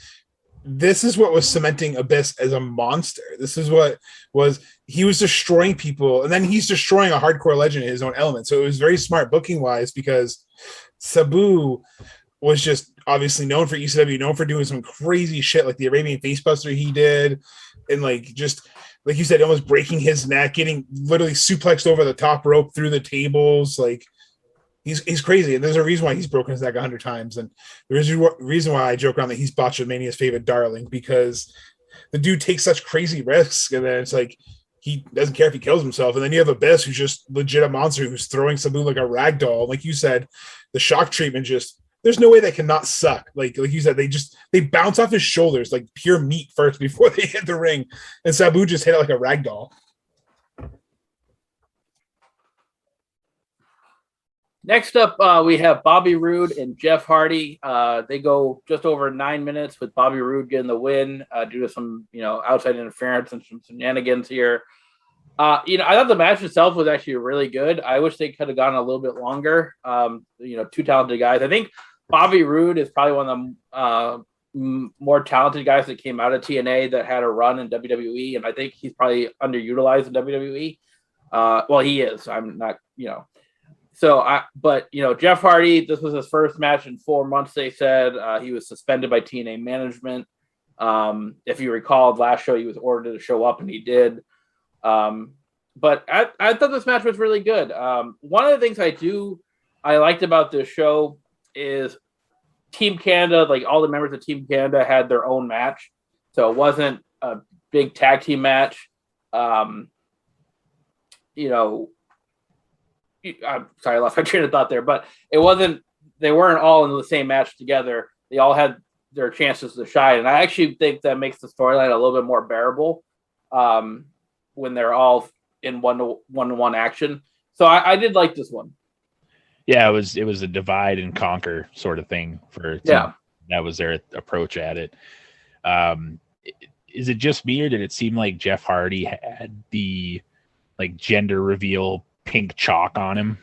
[SPEAKER 5] This is what was cementing Abyss as a monster. This is what he was destroying people, and then he's destroying a hardcore legend in his own element. So it was very smart booking-wise, because Sabu was just obviously known for ECW, known for doing some crazy shit like the Arabian Facebuster he did, and like just like you said, almost breaking his neck, getting literally suplexed over the top rope through the tables. Like he's crazy, and there's a reason why he's broken his neck 100 times, and there's a reason why I joke around that he's Botchamania's favorite darling, because the dude takes such crazy risks, and then it's like he doesn't care if he kills himself. And then you have Abyss, who's just legit a monster, who's throwing Sabu like a rag doll. Like you said, the shock treatment just there's no way they cannot suck. Like you said, they bounce off his shoulders like pure meat first before they hit the ring, and Sabu just hit it like a rag doll.
[SPEAKER 6] Next up, we have Bobby Roode and Jeff Hardy. They go just over 9 minutes with Bobby Roode getting the win due to some, outside interference and some shenanigans here. I thought the match itself was actually really good. I wish they could have gone a little bit longer. Two talented guys. I think Bobby Roode is probably one of the more talented guys that came out of TNA that had a run in WWE, and I think he's probably underutilized in WWE. Well, he is. I'm not, But Jeff Hardy, this was his first match in 4 months. They said he was suspended by TNA management. If you recall, last show he was ordered to show up, and he did. But I thought this match was really good. One of the things I liked about this show is Team Canada, like all the members of Team Canada had their own match. So it wasn't a big tag team match. I'm sorry, I lost my train of thought there, but they weren't all in the same match together. They all had their chances to shine. And I actually think that makes the storyline a little bit more bearable when they're all in one-to-one action. So I did like this one.
[SPEAKER 2] Yeah, it was a divide and conquer sort of thing for
[SPEAKER 6] yeah.
[SPEAKER 2] That was their approach at it. Is it just me, or did it seem like Jeff Hardy had the gender reveal pink chalk on him?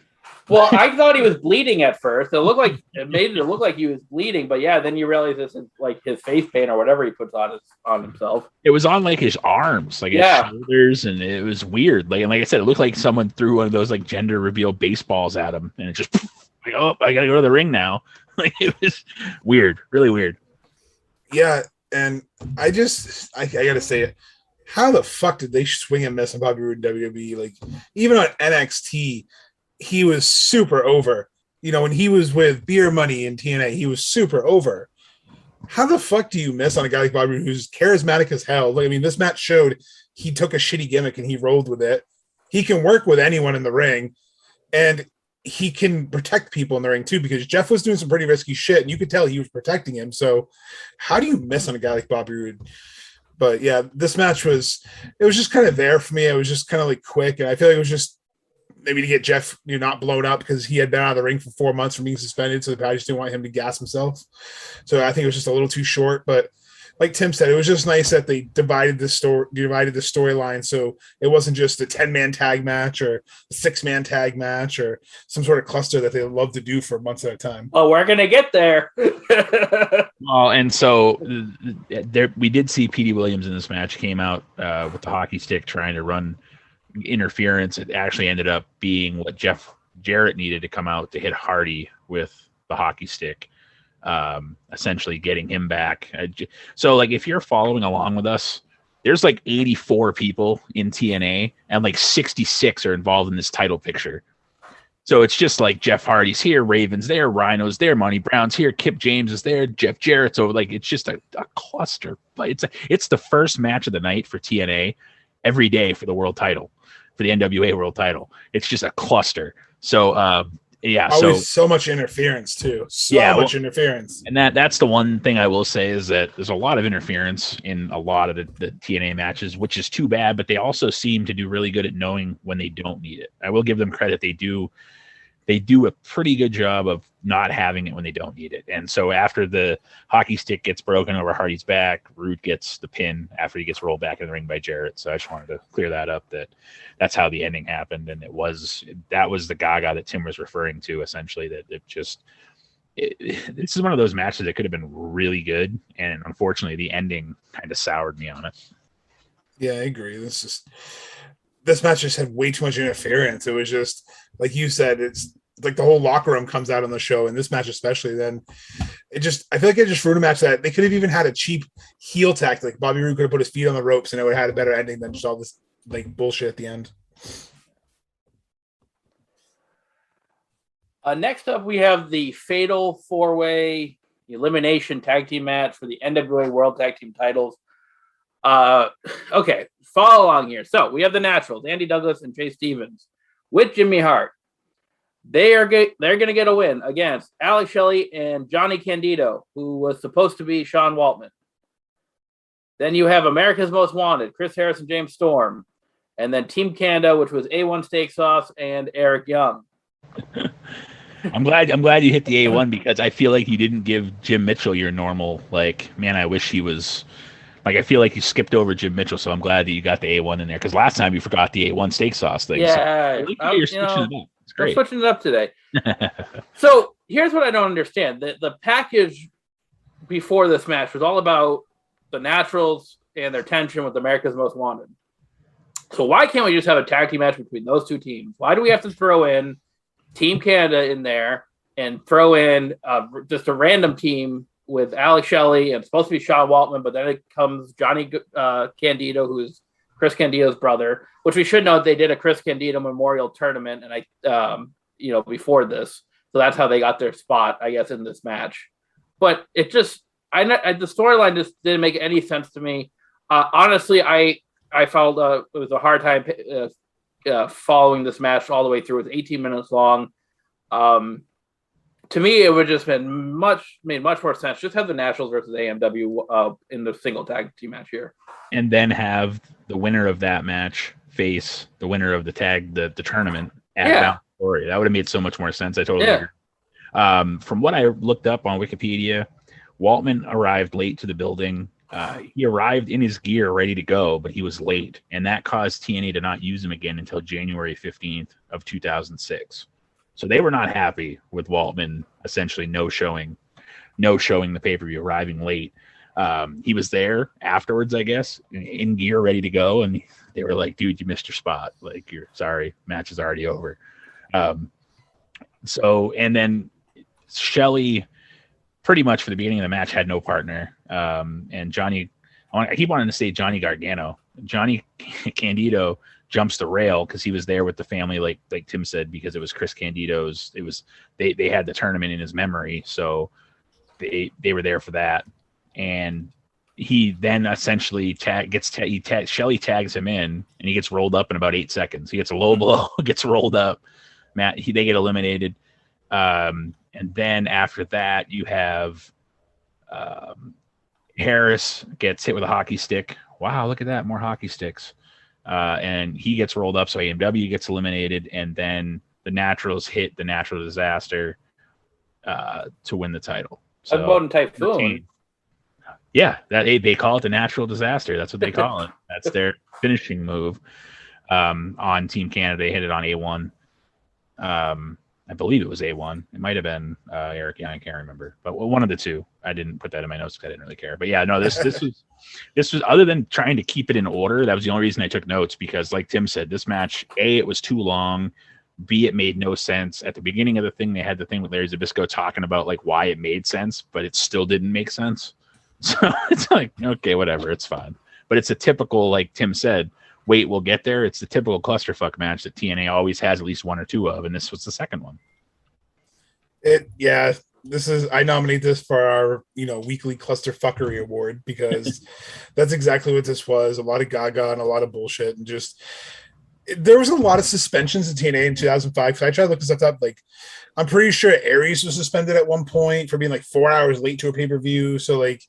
[SPEAKER 6] Well, I thought he was bleeding at first. It made it look like he was bleeding, but yeah, then you realize this is like his face paint or whatever he puts on himself.
[SPEAKER 2] It was on his arms, his shoulders, and it was weird. Like I said, it looked like someone threw one of those gender reveal baseballs at him, and it just oh, I gotta go to the ring now. It was weird, really weird.
[SPEAKER 5] Yeah, and I gotta say it. How the fuck did they swing and miss on Bobby Roode in WWE? Even on NXT, he was super over. When he was with Beer Money in TNA, he was super over. How the fuck do you miss on a guy like Bobby Roode who's charismatic as hell? This match showed he took a shitty gimmick and he rolled with it. He can work with anyone in the ring, and he can protect people in the ring too, because Jeff was doing some pretty risky shit, and you could tell he was protecting him. So how do you miss on a guy like Bobby Roode? But yeah, this match was just kind of there for me. It was just kind of quick, and I feel like it was just maybe to get Jeff not blown up because he had been out of the ring for 4 months from being suspended, so I just didn't want him to gas himself. So I think it was just a little too short. But like Tim said, it was just nice that they divided the storyline, so it wasn't just a 10-man tag match or a 6-man tag match or some sort of cluster that they love to do for months at a time.
[SPEAKER 6] Oh, we're gonna get there.
[SPEAKER 2] Well, and so we did see Petey Williams in this match. Came out with the hockey stick trying to run interference. It actually ended up being what Jeff Jarrett needed to come out to hit Hardy with the hockey stick, essentially getting him back. So if you're following along with us, there's 84 people in TNA, and 66 are involved in this title picture. So it's just Jeff Hardy's here, Raven's there, Rhino's there, Monty Brown's here, Kip James is there, Jeff Jarrett's over. It's just a cluster. But it's the first match of the night for TNA every day for the world title, for the NWA world title. It's just a cluster. So always
[SPEAKER 5] so much interference too. Much interference.
[SPEAKER 2] And that's the one thing I will say is that there's a lot of interference in a lot of the TNA matches, which is too bad, but they also seem to do really good at knowing when they don't need it. I will give them credit. They do a pretty good job of not having it when they don't need it. And so after the hockey stick gets broken over Hardy's back, Roode gets the pin after he gets rolled back in the ring by Jarrett. So I just wanted to clear that up, that's how the ending happened. And that was the Gaga that Tim was referring to, essentially, that this is one of those matches that could have been really good. And unfortunately the ending kind of soured me on it.
[SPEAKER 5] Yeah, I agree. This match just had way too much interference. It was just, like you said, it's the whole locker room comes out on the show, and this match especially. Then I feel like it just ruined a match that they could have even had a cheap heel tactic. Bobby Roode could have put his feet on the ropes, and it would have had a better ending than just all this bullshit at the end.
[SPEAKER 6] Next up, we have the Fatal 4-Way Elimination Tag Team match for the NWA World Tag Team titles. Okay, follow along here. So we have the Naturals, Andy Douglas and Chase Stevens, with Jimmy Hart. they're going to get a win against Alex Shelley and Johnny Candido, who was supposed to be Sean Waltman. Then you have America's Most Wanted, Chris Harris and James Storm. And then Team Canada, which was A1 Steak Sauce and Eric Young.
[SPEAKER 2] I'm glad you hit the A1 because I feel like you didn't give Jim Mitchell your normal, like, man, I wish he was, like, I feel like you skipped over Jim Mitchell, so I'm glad that you got the A1 in there because last time you forgot the A1 steak sauce thing.
[SPEAKER 6] Yeah.
[SPEAKER 2] So you're switching it up. It's great.
[SPEAKER 6] I'm switching it up today. So here's what I don't understand. The package before this match was all about the Naturals and their tension with America's Most Wanted. So why can't we just have a tag team match between those two teams? Why do we have to throw in Team Canada in there and throw in just a random team with Alex Shelley and it's supposed to be Sean Waltman, but then it comes Johnny Candido, who's Chris Candido's brother, which we should know they did a Chris Candido Memorial Tournament and before this. So that's how they got their spot, I guess, in this match. But it just, the storyline just didn't make any sense to me. Honestly, I felt it was a hard time following this match all the way through. It was 18 minutes long. To me, it would just made much more sense. Just have the Nationals versus AMW in the single tag team match here,
[SPEAKER 2] and then have the winner of that match face the winner of the tournament at Mount Glory. That would have made so much more sense. I totally agree. From what I looked up on Wikipedia, Waltman arrived late to the building. He arrived in his gear ready to go, but he was late, and that caused TNA to not use him again until January 15th of 2006. So they were not happy with Waltman essentially no showing the pay-per-view, arriving late. He was there afterwards, I guess, in gear ready to go, and they were like, dude, you missed your spot. Like, you're sorry, match is already over. And then Shelley pretty much for the beginning of the match had no partner. And Johnny, I keep wanting to say Johnny Gargano. Johnny Candido jumps the rail because he was there with the family, like Tim said, because it was Chris Candido's. It was they had the tournament in his memory, so they were there for that. And he then essentially Shelley tags him in, and he gets rolled up in about 8 seconds. He gets a low blow, gets rolled up. They get eliminated. And then after that, you have Harris gets hit with a hockey stick. Wow, look at that, more hockey sticks. And he gets rolled up, so AMW gets eliminated, and then the Naturals hit the Natural Disaster to win the title. So,
[SPEAKER 6] Unbound Typhoon.
[SPEAKER 2] Yeah, they call it the Natural Disaster. That's what they call it. That's their finishing move on Team Canada. They hit it on A1. I believe it was A1. It might have been Eric Young. I can't remember, but one of the two. I didn't put that in my notes because I didn't really care. But yeah, no, this was other than trying to keep it in order. That was the only reason I took notes because, like Tim said, this match, A, it was too long. B, it made no sense. At the beginning of the thing, they had the thing with Larry Zbyszko talking about like why it made sense, but it still didn't make sense. So it's like, okay, whatever, it's fine. But it's a typical, like Tim said, wait, we'll get there. It's the typical clusterfuck match that TNA always has at least one or two of, and this was the second one.
[SPEAKER 5] I nominate this for our weekly clusterfuckery award because that's exactly what this was. A lot of gaga and a lot of bullshit, and just there was a lot of suspensions in TNA in 2005. So I tried to look this up. Like, I'm pretty sure Aries was suspended at one point for being like 4 hours late to a pay-per-view. So like,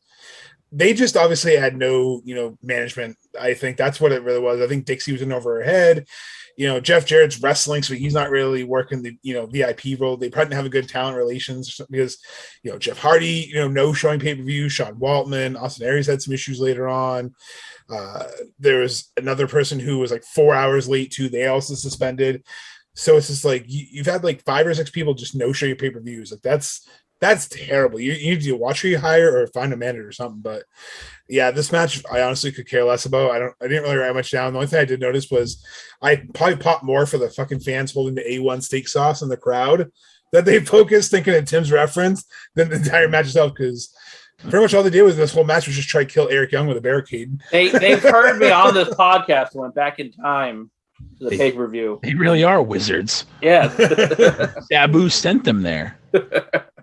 [SPEAKER 5] they just obviously had no, management. I think that's what it really was. I think Dixie was in over her head. Jeff Jarrett's wrestling, so he's not really working the, VIP role. They probably didn't have a good talent relations because, Jeff Hardy, no showing pay-per-view. Sean Waltman, Austin Aries had some issues later on. There was another person who was like 4 hours late too. They also suspended. So it's just like, you've had like 5 or 6 people just no show your pay-per-views. Like that's terrible. You need to watch who you hire or find a manager or something. But yeah, this match I honestly could care less about. I didn't really write much down. The only thing I did notice was I probably popped more for the fucking fans holding the A1 steak sauce in the crowd that they focused thinking of Tim's reference than the entire match itself, because pretty much all they did was this whole match was just try to kill Eric Young with a barricade.
[SPEAKER 6] They've heard me on this podcast and went back in time to the pay-per-view.
[SPEAKER 2] They really are wizards.
[SPEAKER 6] Yeah.
[SPEAKER 2] Sabu sent them there.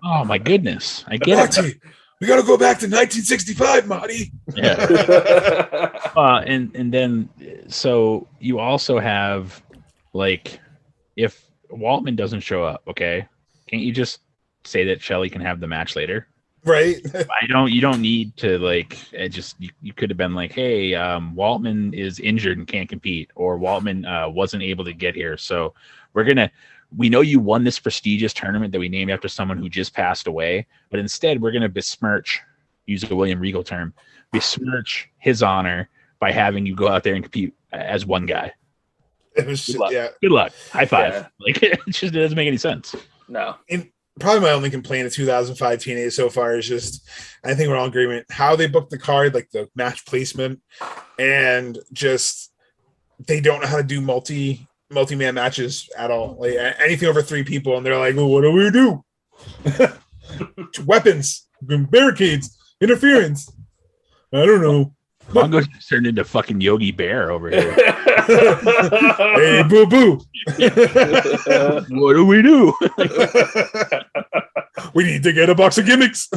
[SPEAKER 2] Oh my goodness! I get it.
[SPEAKER 5] We got to go back to 1965, Monty.
[SPEAKER 2] Yeah. And then so you also have like if Waltman doesn't show up. Okay, can't you just say that Shelley can have the match later?
[SPEAKER 5] Right.
[SPEAKER 2] You don't need to like it just you could have been like, hey, Waltman is injured and can't compete, or Waltman wasn't able to get here, so we know you won this prestigious tournament that we named after someone who just passed away, but instead we're gonna besmirch, use a William Regal term, besmirch his honor by having you go out there and compete as one guy.
[SPEAKER 5] It was
[SPEAKER 2] Good luck.
[SPEAKER 5] yeah.
[SPEAKER 2] Good luck. High five.
[SPEAKER 6] Yeah.
[SPEAKER 2] Like it doesn't make any sense.
[SPEAKER 6] No.
[SPEAKER 5] And probably my only complaint of 2005 TNA so far is just, I think we're all in agreement, how they booked the card, like the match placement, and just they don't know how to do multi-man matches at all. Like anything over 3 people, and they're like, well, what do we do? Weapons, barricades, interference. I don't know.
[SPEAKER 2] Mongo just turned into fucking Yogi Bear over here.
[SPEAKER 5] Hey, boo boo.
[SPEAKER 2] What do we do?
[SPEAKER 5] We need to get a box of gimmicks.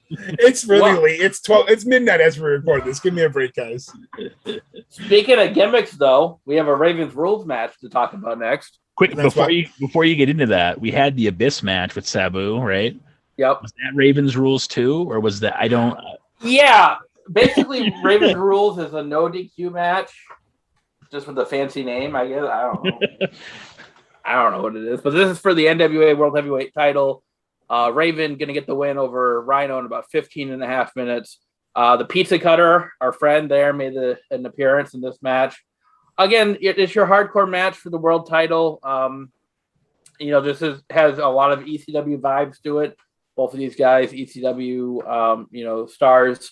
[SPEAKER 5] It's really late. It's 12. It's midnight as we record this. Give me a break, guys.
[SPEAKER 6] Speaking of gimmicks, though, we have a Ravens Rules match to talk about next.
[SPEAKER 2] Quick, before you get into that, we had the Abyss match with Sabu, right?
[SPEAKER 6] Yep.
[SPEAKER 2] Was that Ravens Rules too, or was that I don't?
[SPEAKER 6] Yeah. Basically, Ravens Rules is a no DQ match, just with a fancy name, I guess. I don't know. I don't know what it is, but this is for the NWA World Heavyweight title. Raven going to get the win over Rhino in about 15 and a half minutes. The Pizza Cutter, our friend there, made an appearance in this match. Again, it's your hardcore match for the world title. This has a lot of ECW vibes to it. Both of these guys, ECW, stars.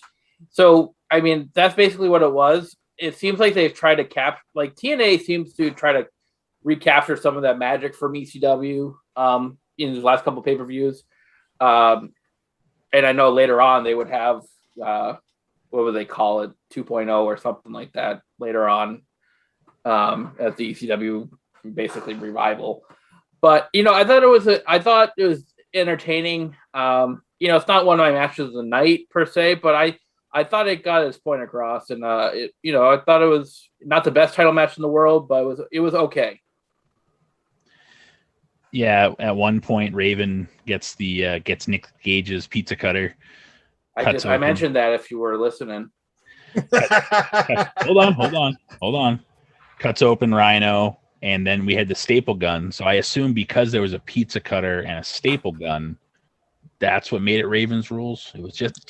[SPEAKER 6] So, I mean, that's basically what it was. It seems like they've tried to TNA seems to try to recapture some of that magic from ECW in the last couple of pay-per-views. And I know later on they would have, what would they call it, 2.0 or something like that later on as the ECW basically revival. But, I thought it was entertaining. It's not one of my matches of the night per se, but I thought it got its point across, and I thought it was not the best title match in the world, but it was okay.
[SPEAKER 2] Yeah, at one point Raven gets Nick Gage's Pizza Cutter.
[SPEAKER 6] I mentioned that if you were listening.
[SPEAKER 2] Hold on. Cuts open Rhino, and then we had the staple gun. So I assume because there was a Pizza Cutter and a staple gun, that's what made it Ravens Rules. It was just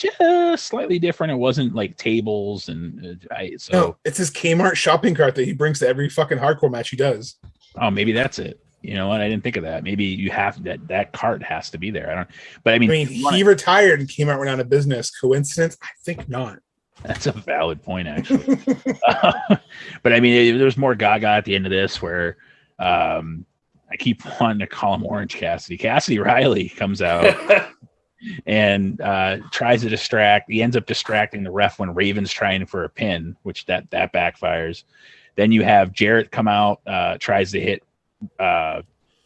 [SPEAKER 2] slightly different. It wasn't like tables and
[SPEAKER 5] no, it's his Kmart shopping cart that he brings to every fucking hardcore match he does.
[SPEAKER 2] Oh, maybe that's it. You know what? I didn't think of that. Maybe you have that cart has to be there. But I mean,
[SPEAKER 5] he retired and Kmart went out of business. Coincidence? I think not.
[SPEAKER 2] That's a valid point, actually. But I mean, there's more Gaga at the end of this where I keep wanting to call him Orange Cassidy. Cassidy Reilly comes out and tries to distract. He ends up distracting the ref when Raven's trying for a pin, which that backfires. Then you have Jarrett come out, tries to hit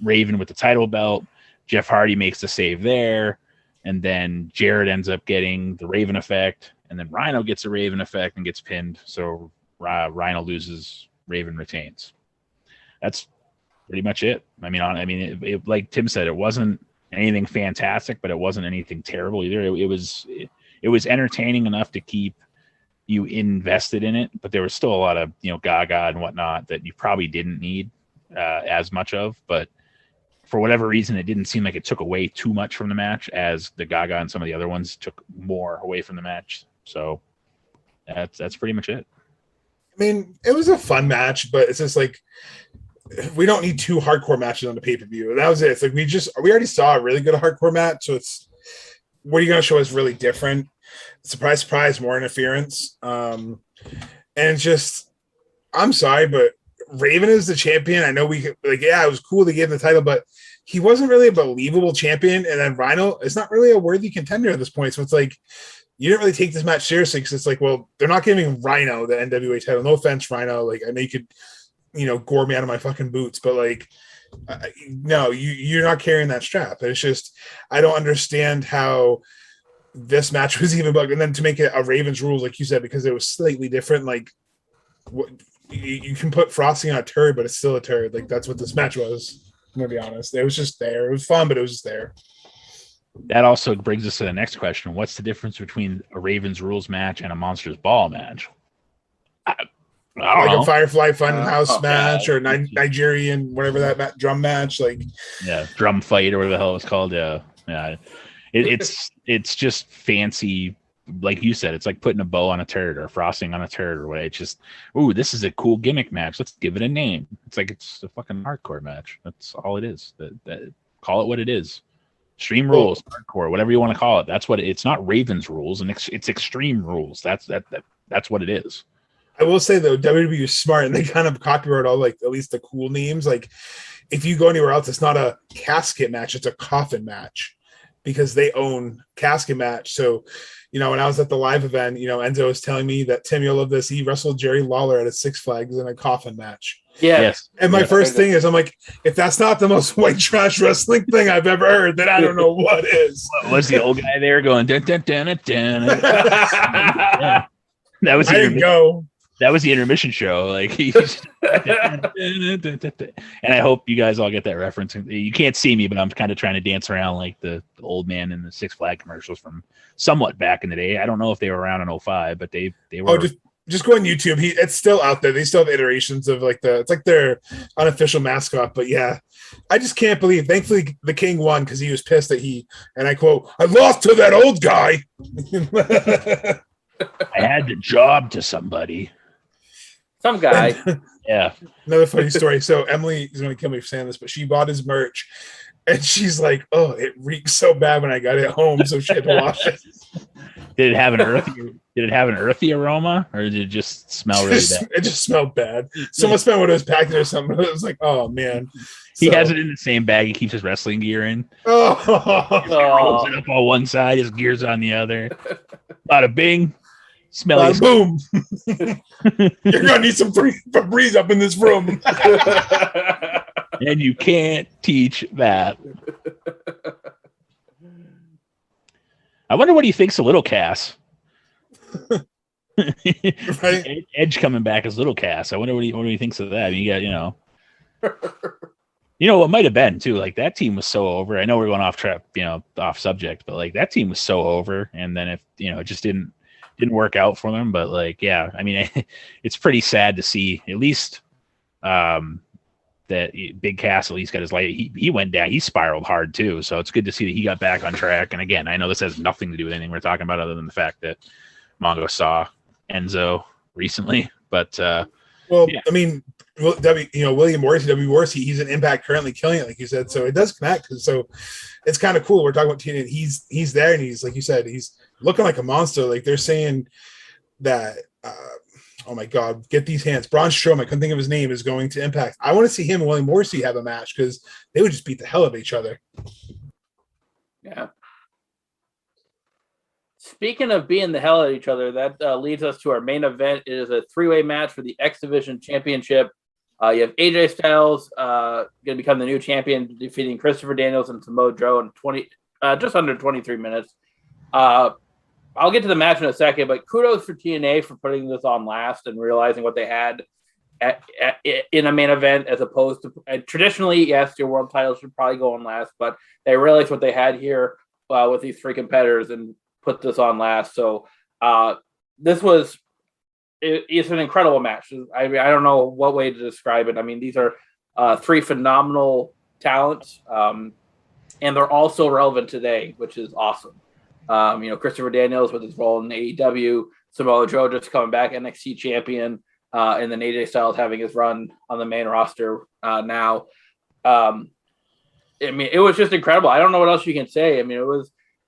[SPEAKER 2] Raven with the title belt. Jeff Hardy makes the save there. And then Jarrett ends up getting the Raven effect. And then Rhino gets a Raven effect and gets pinned. So Rhino loses, Raven retains. That's pretty much it. I mean, it, like Tim said, it wasn't anything fantastic, but it wasn't anything terrible either. It was entertaining enough to keep you invested in it, but there was still a lot of Gaga and whatnot that you probably didn't need as much of. But for whatever reason, it didn't seem like it took away too much from the match, as the Gaga and some of the other ones took more away from the match. So that's pretty much it.
[SPEAKER 5] I mean, it was a fun match, but it's just like, we don't need 2 hardcore matches on the pay-per-view. That was it. It's like we already saw a really good hardcore match, so it's, what are you going to show us really different? Surprise, surprise, more interference. And just, I'm sorry, but Raven is the champion. I know it was cool to give him the title, but he wasn't really a believable champion. And then Rhino is not really a worthy contender at this point. So it's like, you didn't really take this match seriously, because it's like, well, they're not giving Rhino the NWA title. No offense, Rhino. Like, I know you could, gore me out of my fucking boots, but like, no, you're not carrying that strap. It's just, I don't understand how this match was even booked. And then to make it a Ravens Rules, like you said, because it was slightly different, like, you can put frosting on a turd, but it's still a turd. Like that's what this match was. I'm gonna be honest. It was just there. It was fun, but it was just there.
[SPEAKER 2] That also brings us to the next question. What's the difference between a Ravens Rules match and a Monsters Ball match? I don't know.
[SPEAKER 5] A Firefly Funhouse match
[SPEAKER 6] yeah.
[SPEAKER 5] or Nigerian, whatever that drum match. Like,
[SPEAKER 2] yeah, drum fight or whatever the hell it's called. Yeah. It's just fancy. Like you said, it's like putting a bow on a turd or frosting on a turd or what. It's just, ooh, this is a cool gimmick match. Let's give it a name. It's like it's a fucking hardcore match. That's all it is. That call it what it is. Extreme Rules, hardcore, whatever you want to call it. That's what it's not Ravens Rules, and it's Extreme Rules. That's what it is.
[SPEAKER 5] I will say though, WWE is smart and they kind of copyright all like at least the cool names. Like if you go anywhere else, it's not a casket match, it's a coffin match because they own casket match. So, when I was at the live event, Enzo was telling me that Tim, you'll love this. He wrestled Jerry Lawler at a Six Flags in a coffin match.
[SPEAKER 6] Yeah.
[SPEAKER 2] Yes.
[SPEAKER 5] And my first thing is, I'm like, if that's not the most white trash wrestling thing I've ever heard, then I don't know what is.
[SPEAKER 2] Was the old guy there going dun dun dun dun dun? Yeah. That was
[SPEAKER 5] I didn't go.
[SPEAKER 2] That was the intermission show. Like, and I hope you guys all get that reference. You can't see me, but I'm kind of trying to dance around like the old man in the Six Flag commercials from somewhat back in the day. I don't know if they were around in 05, but they were.
[SPEAKER 5] Oh, just go on YouTube. It's still out there. They still have iterations of it's like their unofficial mascot. But yeah, I just can't believe. Thankfully, the King won because he was pissed that and I quote, I lost to that old guy.
[SPEAKER 2] I had the job to somebody.
[SPEAKER 6] Some guy.
[SPEAKER 2] Yeah.
[SPEAKER 5] Another funny story. So Emily is going to kill me for saying this, but she bought his merch and she's like, oh, it reeks so bad when I got it home. So she had to wash it.
[SPEAKER 2] Did it have an earthy aroma, or did it just smell really bad?
[SPEAKER 5] It just smelled bad. Someone spent when it was packed or something. It was like, oh man.
[SPEAKER 2] He has it in the same bag he keeps his wrestling gear in.
[SPEAKER 5] Oh,
[SPEAKER 2] He rolls it up on one side, his gear's on the other. Bada bing. Smelly.
[SPEAKER 5] Boom. You're gonna need some Febreze up in this room.
[SPEAKER 2] And you can't teach that. I wonder what he thinks of Little Cass.
[SPEAKER 5] Right?
[SPEAKER 2] Edge coming back as Little Cass. I wonder what he thinks of that. I mean, you got, what might have been too. Like that team was so over. I know we're going off track, off subject, but like that team was so over. And then if it just didn't work out for them. But like, yeah, I mean, it's pretty sad to see at least that Big Cass at least got his light. He went down. He spiraled hard too. So it's good to see that he got back on track. And again, I know this has nothing to do with anything we're talking about other than the fact that Mongo saw Enzo recently. But yeah.
[SPEAKER 5] I mean, William Morrissey, W. he's an Impact currently killing it, like you said. So it does connect. So it's kind of cool. We're talking about TNA. He's there, and he's like you said, he's looking like a monster. Like they're saying that. Oh my God, get these hands. Braun Strowman, I couldn't think of his name, is going to Impact. I want to see him and William Morrissey have a match because they would just beat the hell out of each other.
[SPEAKER 6] Yeah. Speaking of being the hell out of each other, that leads us to our main event. It is a three-way match for the X Division Championship. You have AJ Styles going to become the new champion, defeating Christopher Daniels and Samoa Joe in just under 23 minutes. I'll get to the match in a second, but kudos for TNA for putting this on last and realizing what they had in a main event as opposed to traditionally, yes, your world title should probably go on last, but they realized what they had here with these three competitors and put this on last. So it's an incredible match. I don't know what way to describe it. I mean, these are three phenomenal talents, and they're also relevant today, which is awesome. Christopher Daniels with his role in AEW, Samoa Joe just coming back NXT champion, and then AJ Styles having his run on the main roster now. I mean, it was just incredible. I don't know what else you can say. I mean,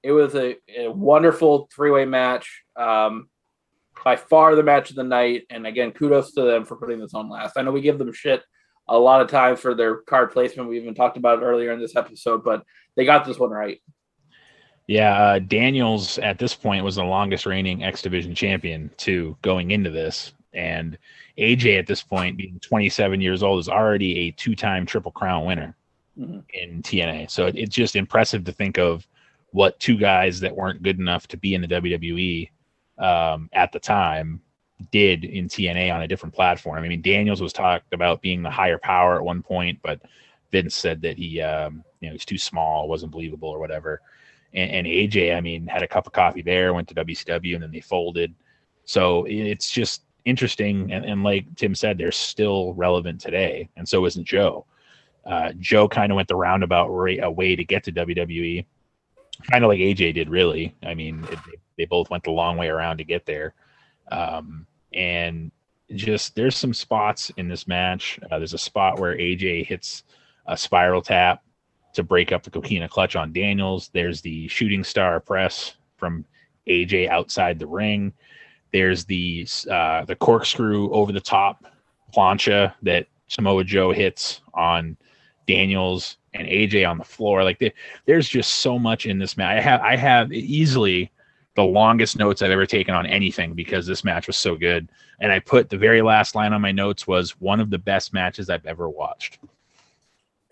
[SPEAKER 6] it was a wonderful three-way match, by far the match of the night. And again, kudos to them for putting this on last. I know we give them shit a lot of times for their card placement. We even talked about it earlier in this episode, but they got this one right.
[SPEAKER 2] Yeah, Daniels at this point was the longest reigning X Division champion too going into this. And AJ at this point, being 27 years old, is already a two-time Triple Crown winner in TNA. So it's just impressive to think of what two guys that weren't good enough to be in the WWE at the time did in TNA on a different platform. I mean, Daniels was talked about being the higher power at one point, but Vince said that he, he's too small, wasn't believable or whatever. And AJ, I mean, had a cup of coffee there, went to WCW, and then they folded. So it's just interesting. And like Tim said, they're still relevant today. And so isn't Joe. Joe kind of went the roundabout way to get to WWE, kind of like AJ did, really. I mean, they both went the long way around to get there. And just there's some spots in this match. There's a spot where AJ hits a spiral tap to break up the coquina clutch on Daniels. There's the shooting star press from AJ outside the ring. There's the corkscrew over the top plancha that Samoa Joe hits on Daniels and AJ on the floor. Like there's just so much in this match. I have easily the longest notes I've ever taken on anything because this match was so good. And I put the very last line on my notes was one of the best matches I've ever watched.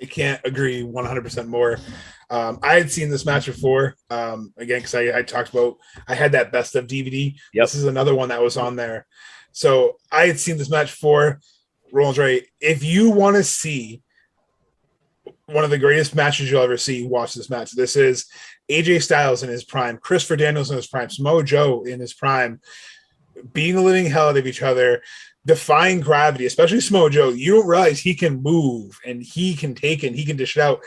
[SPEAKER 5] I can't agree 100% more. I had seen this match before, again, because I talked about, I had that best of DVD. Yep. This is another one that was on there. So I had seen this match before. Roland's right. If you want to see one of the greatest matches you'll ever see, watch this match. This is AJ Styles in his prime, Christopher Daniels in his prime, Mojo in his prime, beating the living hell out of each other, defying gravity, especially Mojo. You don't realize he can move and he can take it, he can dish it out.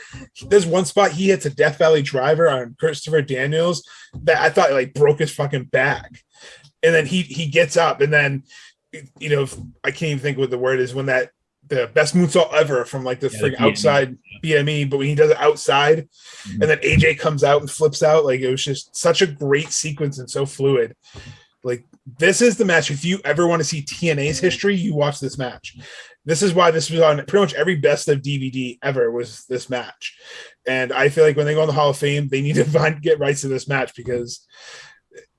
[SPEAKER 5] There's one spot he hits a Death Valley driver on Christopher Daniels that I thought like broke his fucking back. And then he gets up, and then I can't even think what the word is when that the best moonsault ever from like the freaking outside BME, but when he does it outside, and then AJ comes out and flips out, like it was just such a great sequence and so fluid. Like this is the match. If you ever want to see TNA's history, you watch this match. This is why this was on pretty much every best of DVD ever was this match. And I feel like when they go in the Hall of Fame, they need to get rights to this match because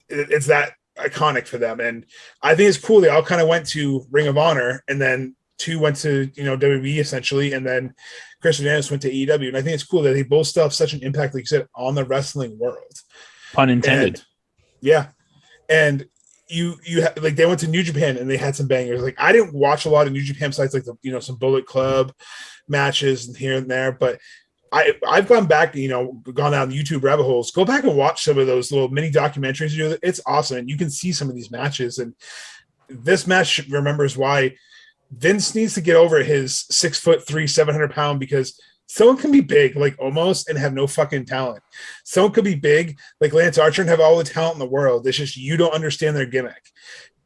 [SPEAKER 5] it's that iconic for them. And I think it's cool. They all kind of went to Ring of Honor, and then two went to WWE essentially, and then Chris Daniels went to AEW. And I think it's cool that they both still have such an impact, like you said, on the wrestling world.
[SPEAKER 2] Pun intended.
[SPEAKER 5] And you have, like, they went to New Japan and they had some bangers. Like I didn't watch a lot of New Japan sites, like the some Bullet Club matches and here and there, but I've gone back, gone down YouTube rabbit holes. Go back and watch some of those little mini documentaries. It's awesome, and you can see some of these matches. And this match remembers why Vince needs to get over his 6'3", 700-pound, because someone can be big, like almost, and have no fucking talent. Someone could be big, like Lance Archer, and have all the talent in the world. It's just you don't understand their gimmick.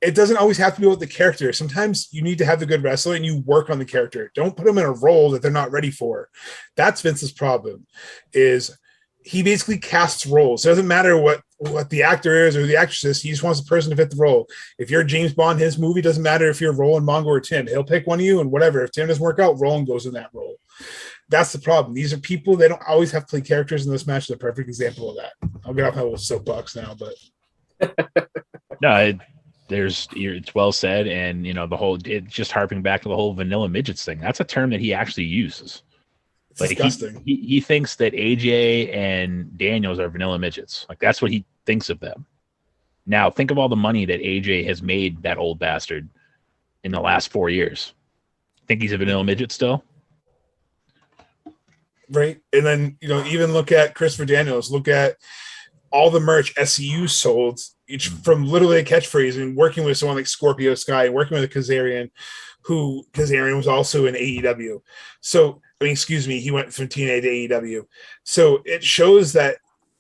[SPEAKER 5] It doesn't always have to be with the character. Sometimes you need to have the good wrestler and you work on the character. Don't put them in a role that they're not ready for. That's Vince's problem, is he basically casts roles. It doesn't matter what the actor is or the actress is. He just wants the person to fit the role. If you're James Bond, his movie, doesn't matter if you're Roland, Mongo, or Tim. He'll pick one of you, and whatever. If Tim doesn't work out, Roland goes in that role. That's the problem. These are people, they don't always have to play characters in this match. They're a perfect example of that. I'll get off my little soapbox now, but
[SPEAKER 2] no, it's well said. And it's just harping back to the whole vanilla midgets thing. That's a term that he actually uses.
[SPEAKER 5] It's disgusting.
[SPEAKER 2] He thinks that AJ and Daniels are vanilla midgets. Like that's what he thinks of them. Now think of all the money that AJ has made, that old bastard, in the last 4 years. Think he's a vanilla midget still?
[SPEAKER 5] Right. And then, even look at Christopher Daniels, look at all the merch SCU sold, each from literally a catchphrase, and working with someone like Scorpio Sky, and working with a Kazarian, who Kazarian was also in AEW. So, he went from TNA to AEW. So it shows that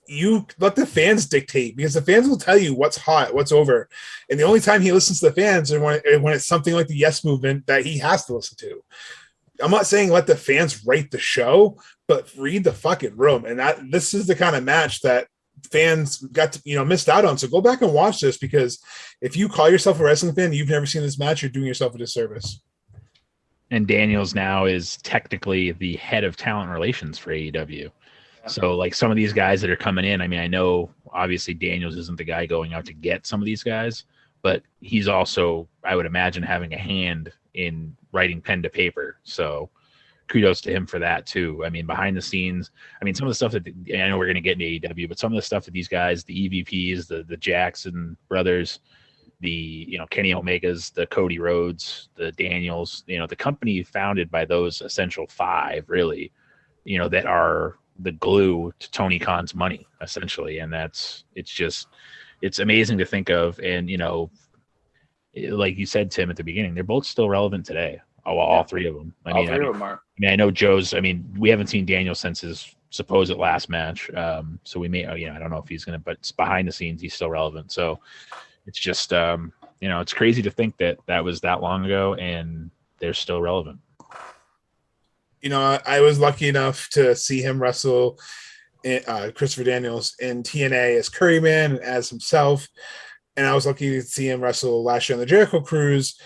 [SPEAKER 5] you let the fans dictate, because the fans will tell you what's hot, what's over. And the only time he listens to the fans is when it's something like the Yes Movement that he has to listen to. I'm not saying let the fans write the show, but read the fucking room. And this is the kind of match that fans got to, missed out on. So go back and watch this, because if you call yourself a wrestling fan and you've never seen this match, you're doing yourself a disservice. And
[SPEAKER 2] Daniels now is technically the head of talent relations for AEW. So like some of these guys that are coming in, I know obviously Daniels isn't the guy going out to get some of these guys, but he's also, I would imagine, having a hand in writing pen to paper. So kudos to him for that too. Behind the scenes, some of the stuff that I know we're going to get into AEW, but some of the stuff that these guys, the EVPs, the Jackson brothers, the, Kenny Omegas, the Cody Rhodes, the Daniels, the company founded by those essential five, really, that are the glue to Tony Khan's money, essentially. And it's amazing to think of. And, like you said, Tim, at the beginning, they're both still relevant today. All three of them.
[SPEAKER 6] All three of them are.
[SPEAKER 2] I know Joe's, we haven't seen Daniel since his supposed last match. So we may, I don't know if he's going to, but behind the scenes, he's still relevant. So it's just, it's crazy to think that was that long ago and they're still relevant.
[SPEAKER 5] I was lucky enough to see him wrestle Christopher Daniels in TNA as Curryman and as himself. And I was lucky to see him wrestle last year on the Jericho Cruise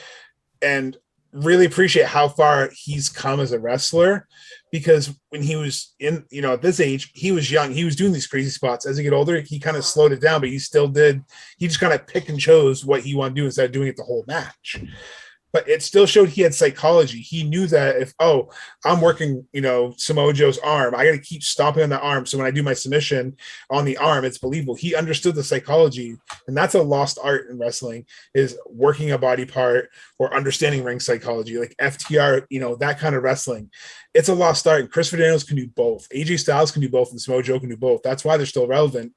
[SPEAKER 5] and really appreciate how far he's come as a wrestler, because when he was in, at this age, he was young. He was doing these crazy spots. As he get older, he kind of slowed it down, but he just kind of picked and chose what he wanted to do instead of doing it the whole match. But it still showed he had psychology. He knew that if, I'm working, Samoa Joe's arm, I got to keep stomping on the arm. So when I do my submission on the arm, it's believable. He understood the psychology. And that's a lost art in wrestling, is working a body part or understanding ring psychology, like FTR, that kind of wrestling. It's a lost art. And Christopher Daniels can do both. AJ Styles can do both, and Samoa Joe can do both. That's why they're still relevant,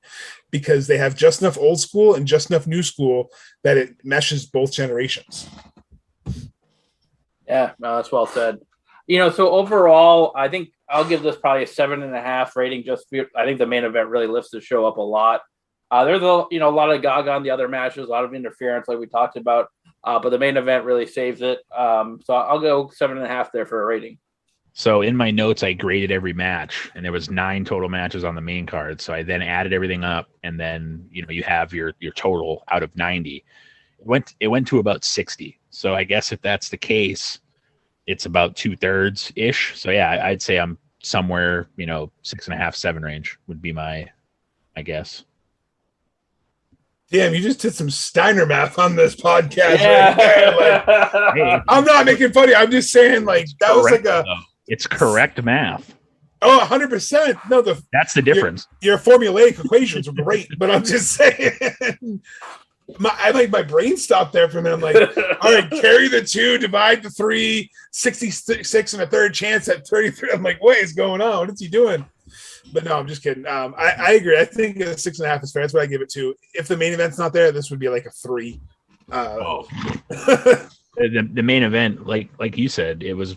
[SPEAKER 5] because they have just enough old school and just enough new school that it meshes both generations.
[SPEAKER 6] Yeah, no, that's well said. So overall, I think I'll give this probably a 7.5 rating. I think the main event really lifts the show up a lot. There's a lot of gaga on the other matches, a lot of interference, like we talked about. But the main event really saves it. So I'll go 7.5 there for a rating.
[SPEAKER 2] So in my notes, I graded every match, and there was 9 total matches on the main card. So I then added everything up, and then you have your total out of 90. It went to about 60. So I guess if that's the case, it's about 2/3 ish. So yeah, I'd say I'm somewhere, 6.5, 7 range would be my guess.
[SPEAKER 5] Damn, you just did some Steiner math on this podcast right there. Hey, I'm not making fun of you. I'm just saying, that was
[SPEAKER 2] it's correct math.
[SPEAKER 5] Oh, 100%. No,
[SPEAKER 2] that's the difference.
[SPEAKER 5] Your formulaic equations were great, but I'm just saying. My brain stopped there for a minute. I'm like, all right, carry the 2, divide the 3, 66 and a third chance at 33. I'm like, what is going on? What is he doing? But no, I'm just kidding. I agree. I think a 6.5 is fair. That's what I give it to. If the main event's not there, this would be like a 3.
[SPEAKER 2] The main event, like you said, it was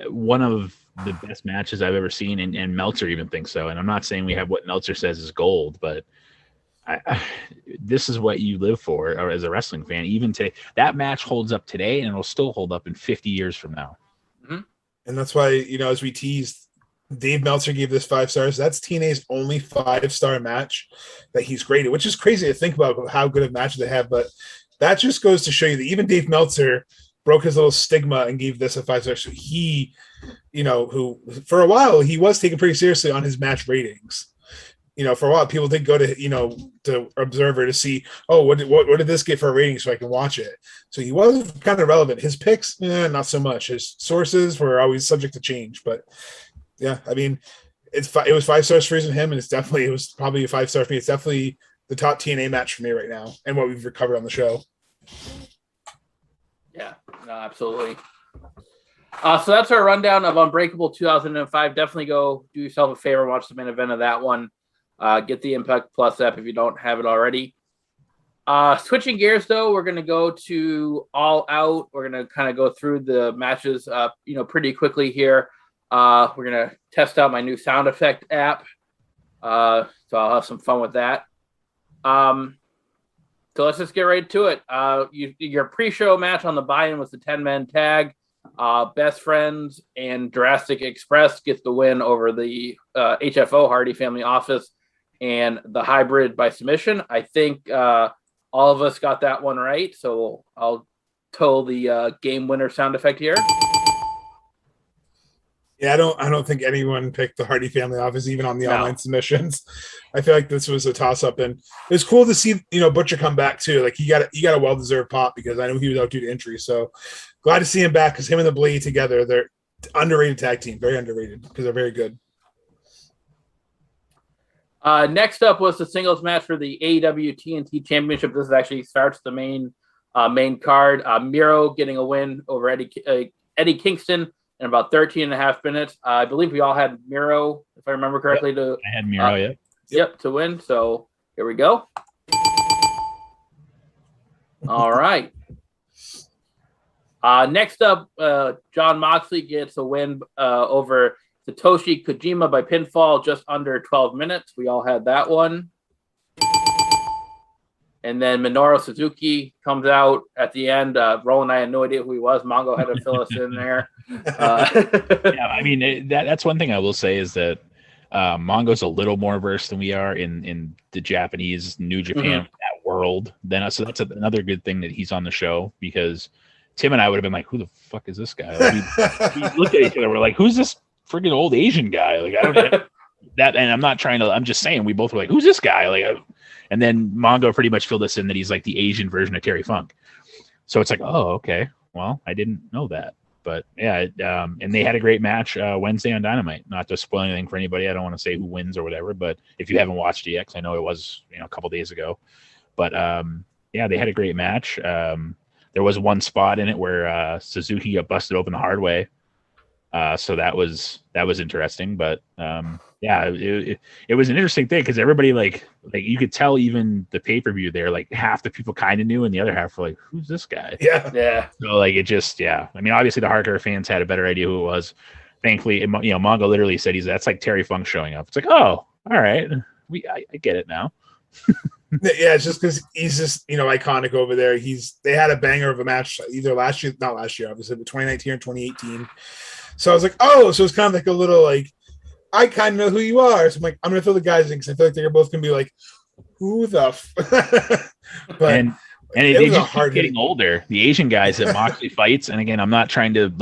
[SPEAKER 2] one of the best matches I've ever seen, and Meltzer even thinks so. And I'm not saying we have what Meltzer says is gold, but this is what you live for, or as a wrestling fan. Even today, that match holds up today, and it'll still hold up in 50 years from now.
[SPEAKER 5] Mm-hmm. And that's why, as we teased, Dave Meltzer gave this 5 stars. That's TNA's only 5-star match that he's graded, which is crazy to think about how good of matches they have. But that just goes to show you that even Dave Meltzer broke his little stigma and gave this a 5 star. So he, who for a while he was taken pretty seriously on his match ratings. For a while, people did go to, to Observer to see, what did this get for a rating so I can watch it. So he was kind of relevant. His picks, not so much. His sources were always subject to change. But yeah, it was 5 stars for him, and it was probably a 5 star for me. It's definitely the top TNA match for me right now, and what we've recovered on the show.
[SPEAKER 6] Yeah, no, absolutely. So that's our rundown of Unbreakable 2005. Definitely go do yourself a favor and watch the main event of that one. Get the Impact Plus app if you don't have it already. Switching gears, though, we're going to go to All Out. We're going to kind of go through the matches, pretty quickly here. We're going to test out my new sound effect app. So I'll have some fun with that. So let's just get right to it. Your pre-show match on the buy-in was the 10-man tag. Best Friends and Jurassic Express gets the win over the HFO, Hardy Family Office, and the Hybrid by submission. I think all of us got that one right, so I'll toe the game winner sound effect here.
[SPEAKER 5] Yeah, I don't think anyone picked the Hardy Family Office, even on the online submissions. I feel like this was a toss-up, and it was cool to see Butcher come back too. Like he got a well-deserved pop, because I know he was out due to injury. So glad to see him back, because him and the Blade together, they're underrated tag team, very underrated, because they're very good.
[SPEAKER 6] Next up was the singles match for the AEW TNT Championship. This actually starts the main card. Miro getting a win over Eddie Kingston in about 13 and a half minutes. I believe we all had Miro, if I remember correctly.
[SPEAKER 2] I had Miro,
[SPEAKER 6] Yep, to win. So here we go. All right. Next up, Jon Moxley gets a win over Satoshi Kojima by pinfall, just under 12 minutes. We all had that one. And then Minoru Suzuki comes out at the end. Roland and I had no idea who he was. Mongo had to fill us in there.
[SPEAKER 2] Yeah, I mean, that's one thing I will say is that Mongo's a little more versed than we are in the Japanese New Japan that world than us. So that's another good thing that he's on the show, because Tim and I would have been like, who the fuck is this guy? Like, we looked at each other. We're like, who's this freaking old Asian guy? Like, I don't know that. And I'm just saying, we both were like, who's this guy? Like, and then Mongo pretty much filled us in that he's like the Asian version of Terry Funk. So it's like, oh, okay. Well, I didn't know that. But yeah, and they had a great match Wednesday on Dynamite. Not to spoil anything for anybody. I don't want to say who wins or whatever, but if you haven't watched DX, I know it was a couple days ago. But yeah, they had a great match. There was one spot in it where Suzuki got busted open the hard way. So that was interesting. But yeah, it was an interesting thing because everybody like you could tell, even the pay-per-view there, like half the people kind of knew and the other half were like, who's this guy?
[SPEAKER 5] Yeah.
[SPEAKER 2] So like it just, I mean, obviously the hardcore fans had a better idea who it was. Thankfully, Mongo literally said that's like Terry Funk showing up. It's like, oh, all right, I get it now.
[SPEAKER 5] Yeah, it's just because he's just iconic over there. They had a banger of a match either not last year, obviously, but 2019 or 2018. So I was like, oh, so it's kind of like a little like, I kind of know who you are. So I'm like, I'm gonna throw the guys in because I feel like they're both gonna be like, who the but
[SPEAKER 2] and they just keep getting older. The Asian guys that Moxley fights, and again, I'm not trying to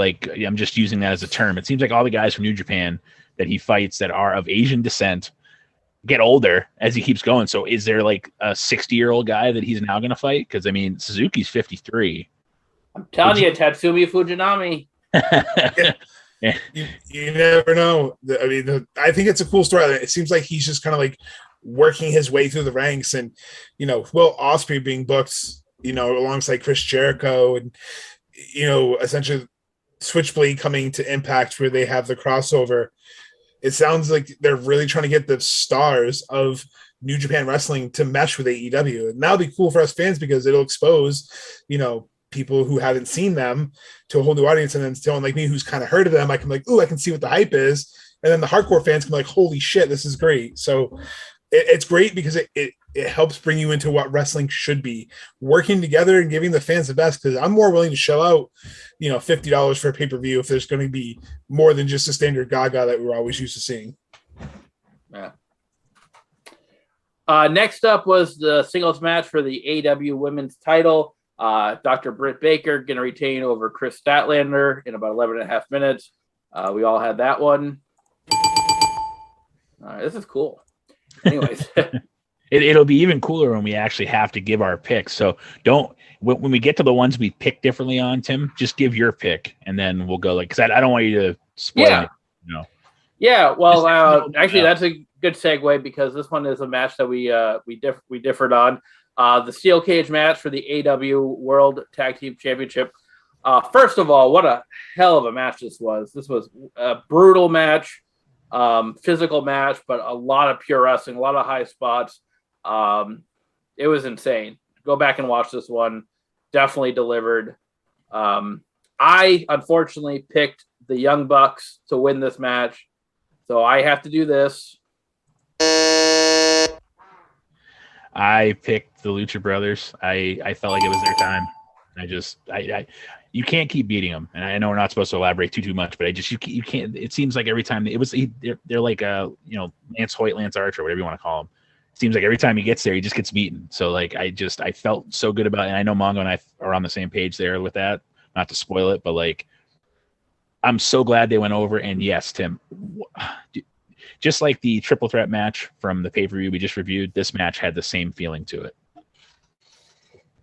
[SPEAKER 2] I'm just using that as a term. It seems like all the guys from New Japan that he fights that are of Asian descent get older as he keeps going. So is there like a 60-year-old guy that he's now going to fight? Because I mean, Suzuki's 53.
[SPEAKER 6] I'm telling you, Tatsumi Fujinami.
[SPEAKER 2] Yeah.
[SPEAKER 5] You never know. I mean, I think it's a cool story. It seems like he's just kind of like working his way through the ranks, and Will Ospreay being booked, alongside Chris Jericho, and essentially Switchblade coming to Impact where they have the crossover. It sounds like they're really trying to get the stars of New Japan Wrestling to mesh with AEW. And that'll be cool for us fans because it'll expose, people who haven't seen them to a whole new audience. And then someone like me who's kind of heard of them, I can be like, ooh, I can see what the hype is. And then the hardcore fans can be like, holy shit, this is great. So it's great because it helps bring you into what wrestling should be, working together and giving the fans the best. Because I'm more willing to shell out, $50 for a pay-per-view if there's going to be more than just a standard Gaga that we're always used to seeing.
[SPEAKER 6] Yeah. Next up was the singles match for the AW Women's title. Dr. Britt Baker going to retain over Chris Statlander in about 11 and a half minutes. We all had that one. All right, this is cool. Anyways.
[SPEAKER 2] It'll be even cooler when we actually have to give our picks. So when we get to the ones we pick differently on, Tim, just give your pick and then we'll go because I don't want you to spoil it.
[SPEAKER 6] Yeah. Well, actually, that's a good segue because this one is a match that we differed on. The steel cage match for the AW World Tag Team Championship. First of all, what a hell of a match this was. This was a brutal match, physical match, but a lot of pure wrestling, a lot of high spots. It was insane. Go back and watch this one. Definitely delivered. I unfortunately picked the Young Bucks to win this match, so I have to do this.
[SPEAKER 2] I picked the Lucha Brothers. I felt like it was their time. You can't keep beating them. And I know we're not supposed to elaborate too much, but you can't. It seems like every time they're like Lance Hoyt, Lance Archer, whatever you want to call them. It seems like every time he gets there, he just gets beaten. So like I felt so good about it. And I know Mongo and I are on the same page there with that. Not to spoil it, but like I'm so glad they went over. And yes, Tim, just like the triple threat match from the pay-per-view we just reviewed, this match had the same feeling to it.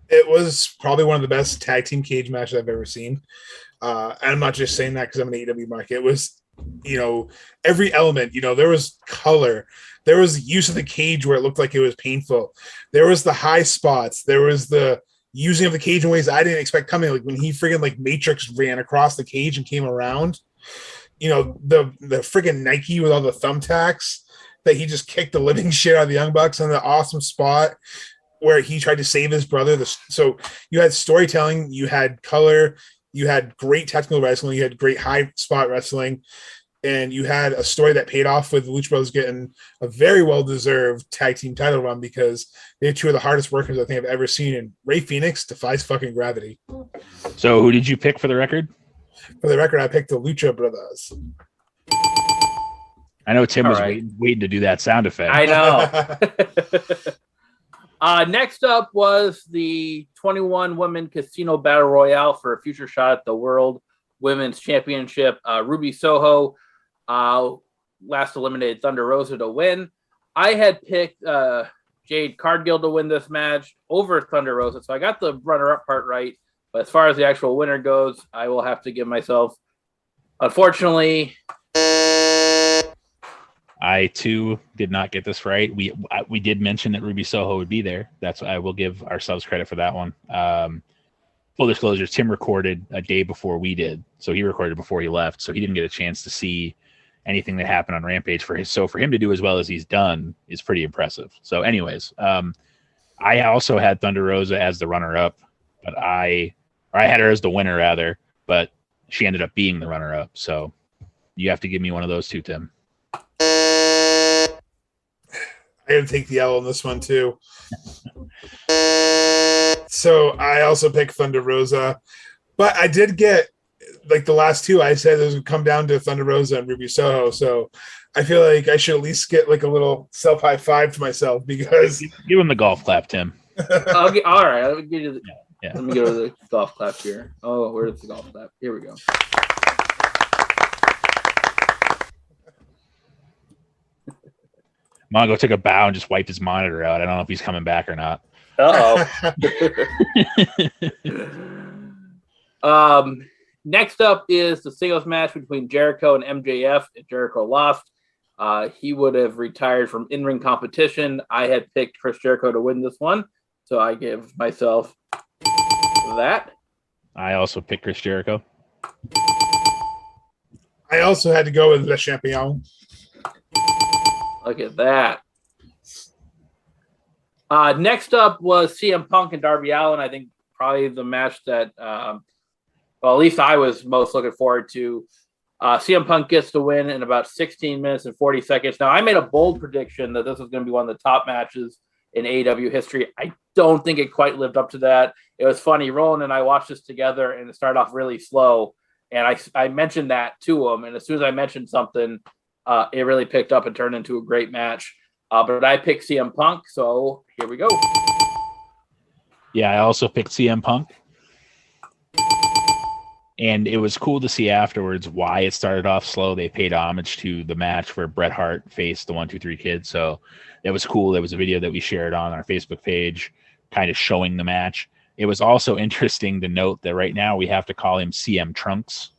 [SPEAKER 5] It was probably one of the best tag team cage matches I've ever seen. And I'm not just saying that because I'm an AEW market. every element. There was color. There was use of the cage where it looked like it was painful. There was the high spots. There was the using of the cage in ways I didn't expect coming. Like when he friggin' like Matrix ran across the cage and came around. The friggin' Nike with all the thumbtacks that he just kicked the living shit out of the Young Bucks on the awesome spot where he tried to save his brother. So you had storytelling, you had color, you had great technical wrestling, you had great high spot wrestling, and you had a story that paid off with the Lucha Bros getting a very well-deserved tag team title run because they're two of the hardest workers I think I've ever seen, and Ray Phoenix defies fucking gravity.
[SPEAKER 2] So who did you pick for the record?
[SPEAKER 5] For the record, I picked the Lucha Brothers.
[SPEAKER 2] I know Tim was waiting to do that sound effect.
[SPEAKER 6] I know. Next up was the 21 Women Casino Battle Royale for a future shot at the World Women's Championship. Ruby Soho last eliminated Thunder Rosa to win. I had picked Jade Cargill to win this match over Thunder Rosa, so I got the runner-up part right. But as far as the actual winner goes, I will have to give myself, unfortunately.
[SPEAKER 2] I too did not get this right. We did mention that Ruby Soho would be there. I will give ourselves credit for that one. Full disclosure, Tim recorded a day before we did, so he recorded before he left, so he didn't get a chance to see anything that happened on Rampage So for him to do as well as he's done is pretty impressive. So, anyways, I also had Thunder Rosa as the runner-up, but I had her as the winner rather, but she ended up being the runner-up. So you have to give me one of those two, Tim.
[SPEAKER 5] I got to take the L on this one too. So I also picked Thunder Rosa, but I did get like the last two. I said those would come down to Thunder Rosa and Ruby Soho. So I feel like I should at least get like a little self high five to myself because
[SPEAKER 2] give him the golf clap, Tim.
[SPEAKER 6] All right, I'll give you the.
[SPEAKER 2] Yeah.
[SPEAKER 6] Let me go to the golf clap here. Oh, where's the golf clap? Here we go.
[SPEAKER 2] Mongo took a bow and just wiped his monitor out. I don't know if he's coming back or not.
[SPEAKER 6] Next up is the singles match between Jericho and MJF. If Jericho lost, he would have retired from in-ring competition. I had picked Chris Jericho to win this one, so I give myself that.
[SPEAKER 2] I also picked Chris Jericho.
[SPEAKER 5] I also had to go with Le Champion.
[SPEAKER 6] Look at that. Next up was CM Punk and Darby Allin. I think probably the match that, at least I was most looking forward to. CM Punk gets the win in about 16 minutes and 40 seconds. Now, I made a bold prediction that this was going to be one of the top matches in AEW history. I don't think it quite lived up to that. It was funny. Roland and I watched this together, and it started off really slow. And I mentioned that to him. And as soon as I mentioned something, it really picked up and turned into a great match. But I picked CM Punk, so here we go.
[SPEAKER 2] Yeah, I also picked CM Punk. And it was cool to see afterwards why it started off slow. They paid homage to the match where Bret Hart faced the 1-2-3 Kid. So it was cool. There was a video that we shared on our Facebook page kind of showing the match. It was also interesting to note that right now we have to call him CM Trunks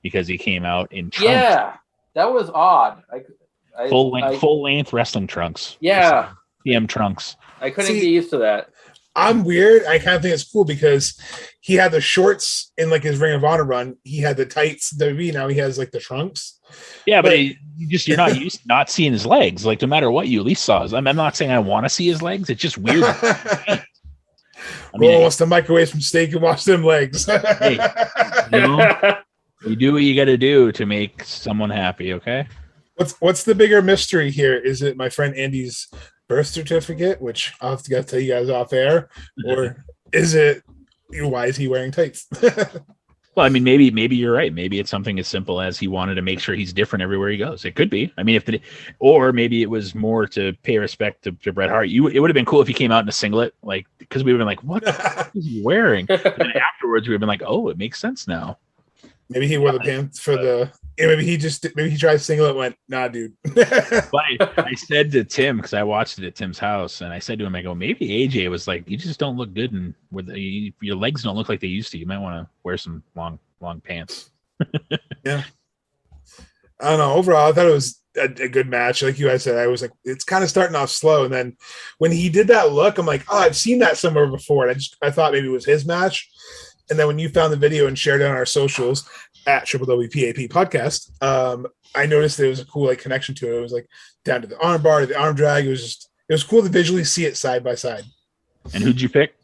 [SPEAKER 2] because he came out in trunks.
[SPEAKER 6] Yeah, that was odd.
[SPEAKER 2] Full length wrestling trunks.
[SPEAKER 6] Yeah.
[SPEAKER 2] CM Trunks.
[SPEAKER 6] I couldn't get used to that.
[SPEAKER 5] I'm weird. I kind of think it's cool because he had the shorts in like his Ring of Honor run. He had the tights. WWE now he has like the trunks.
[SPEAKER 2] Yeah, but you're not used to not seeing his legs. Like no matter what, you at least saw his. I'm not saying I want to see his legs. It's just weird.
[SPEAKER 5] Wants the microwave from steak and wash them legs.
[SPEAKER 2] Hey, you do what you got to do to make someone happy. Okay.
[SPEAKER 5] What's the bigger mystery here? Is it my friend Andy's birth certificate, which I'll have to tell you guys off air, or is it why is he wearing tights?
[SPEAKER 2] Well, I mean, maybe you're right. Maybe it's something as simple as he wanted to make sure he's different everywhere he goes. It could be. I mean, or maybe it was more to pay respect to Bret Hart. It would have been cool if he came out in a singlet, like because we would have been like, what the fuck is he wearing? And then afterwards, we would have been like, oh, it makes sense now.
[SPEAKER 5] Maybe he wore the pants for the. Maybe he tried singlet and went, nah, dude.
[SPEAKER 2] But I said to Tim, because I watched it at Tim's house, and I said to him, I go, maybe AJ was like, you just don't look good, and your legs don't look like they used to. You might want to wear some long pants.
[SPEAKER 5] Yeah. I don't know. Overall, I thought it was a good match. Like you guys said, I was like, it's kind of starting off slow. And then when he did that look, I'm like, oh, I've seen that somewhere before. And I thought maybe it was his match. And then when you found the video and shared it on our socials at WWPAP podcast, I noticed there was a cool like connection to it. It was like down to the arm bar, to the arm drag. It was cool to visually see it side by side.
[SPEAKER 2] And who'd you pick?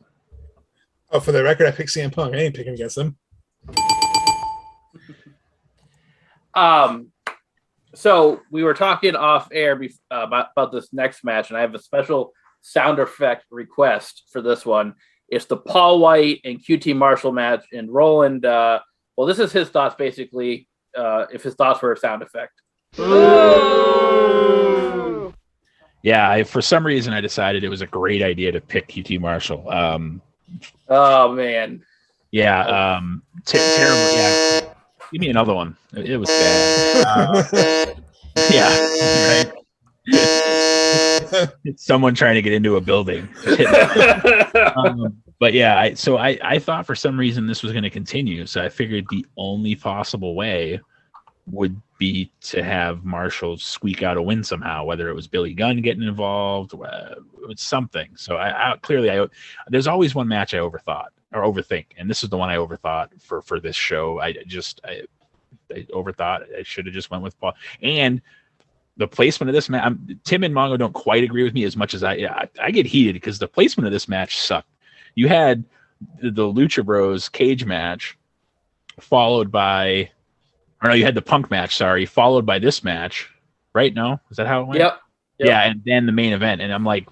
[SPEAKER 5] Oh, for the record, I picked CM Punk. I ain't picking against them.
[SPEAKER 6] So we were talking off air about this next match, and I have a special sound effect request for this one. It's the Paul White and QT Marshall match, and Roland. Well, this is his thoughts basically. If his thoughts were a sound effect.
[SPEAKER 5] Ooh.
[SPEAKER 2] Yeah, for some reason I decided it was a great idea to pick QT Marshall.
[SPEAKER 6] Oh man.
[SPEAKER 2] Yeah. Terrible. Yeah. Give me another one. It was bad. Yeah. Right. It's someone trying to get into a building. But yeah, I thought for some reason this was going to continue. So I figured the only possible way would be to have Marshall squeak out a win somehow, whether it was Billy Gunn getting involved, with something. So I clearly there's always one match I overthink, and this is the one I overthought for this show. I overthought. I should have just went with Paul. And the placement of this match, Tim and Mongo don't quite agree with me as much as I get heated because the placement of this match sucked. You had the Lucha Bros cage match followed by, or no, you had the Punk match, followed by this match, right? No? Is that how it went?
[SPEAKER 6] Yep.
[SPEAKER 2] Yeah, and then the main event. And I'm like,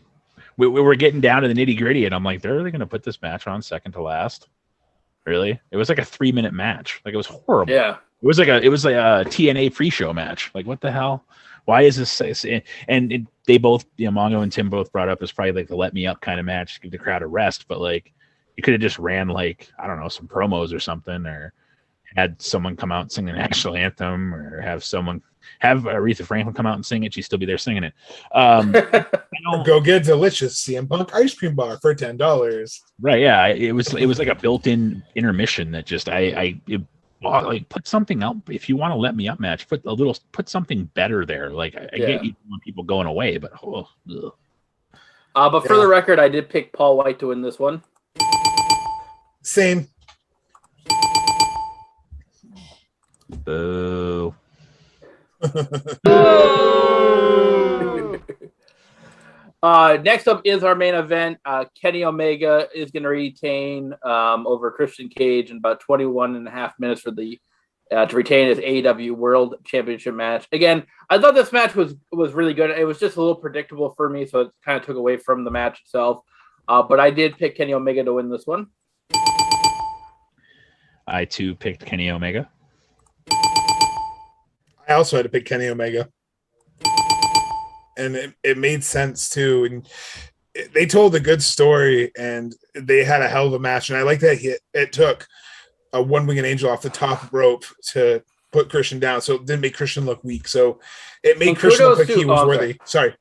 [SPEAKER 2] we were getting down to the nitty gritty, and I'm like, they're really going to put this match on second to last? Really? It was like a 3-minute match. Like, it was horrible.
[SPEAKER 6] Yeah.
[SPEAKER 2] It was like a TNA pre-show match. Like, what the hell? Why is this? And they both, Mongo and Tim both brought up as probably like the let me up kind of match to give the crowd a rest. But like, you could have just ran like, I don't know, some promos or something, or had someone come out and sing the national anthem, or have Aretha Franklin come out and sing it. She'd still be there singing it.
[SPEAKER 5] Go get delicious CM Punk ice cream bar for $10.
[SPEAKER 2] Right? Yeah, it was like a built-in intermission that just like put something out. If you want to let me up match, put something better there. Like I get you want people going away, but
[SPEAKER 6] but for the record, I did pick Paul White to win this one.
[SPEAKER 5] Same.
[SPEAKER 2] Boo.
[SPEAKER 6] Next up is our main event. Kenny Omega is going to retain over Christian Cage in about 21 and a half minutes for to retain his AEW World Championship match. Again, I thought this match was really good. It was just a little predictable for me, so it kind of took away from the match itself. But I did pick Kenny Omega to win this one.
[SPEAKER 2] I too picked Kenny Omega.
[SPEAKER 5] I also had to pick Kenny Omega. And it made sense too. And they told a good story, and they had a hell of a match. And I like that it took a one-winged angel off the top rope to put Christian down, so it didn't make Christian look weak. So it made Christian look like he was worthy. Sorry.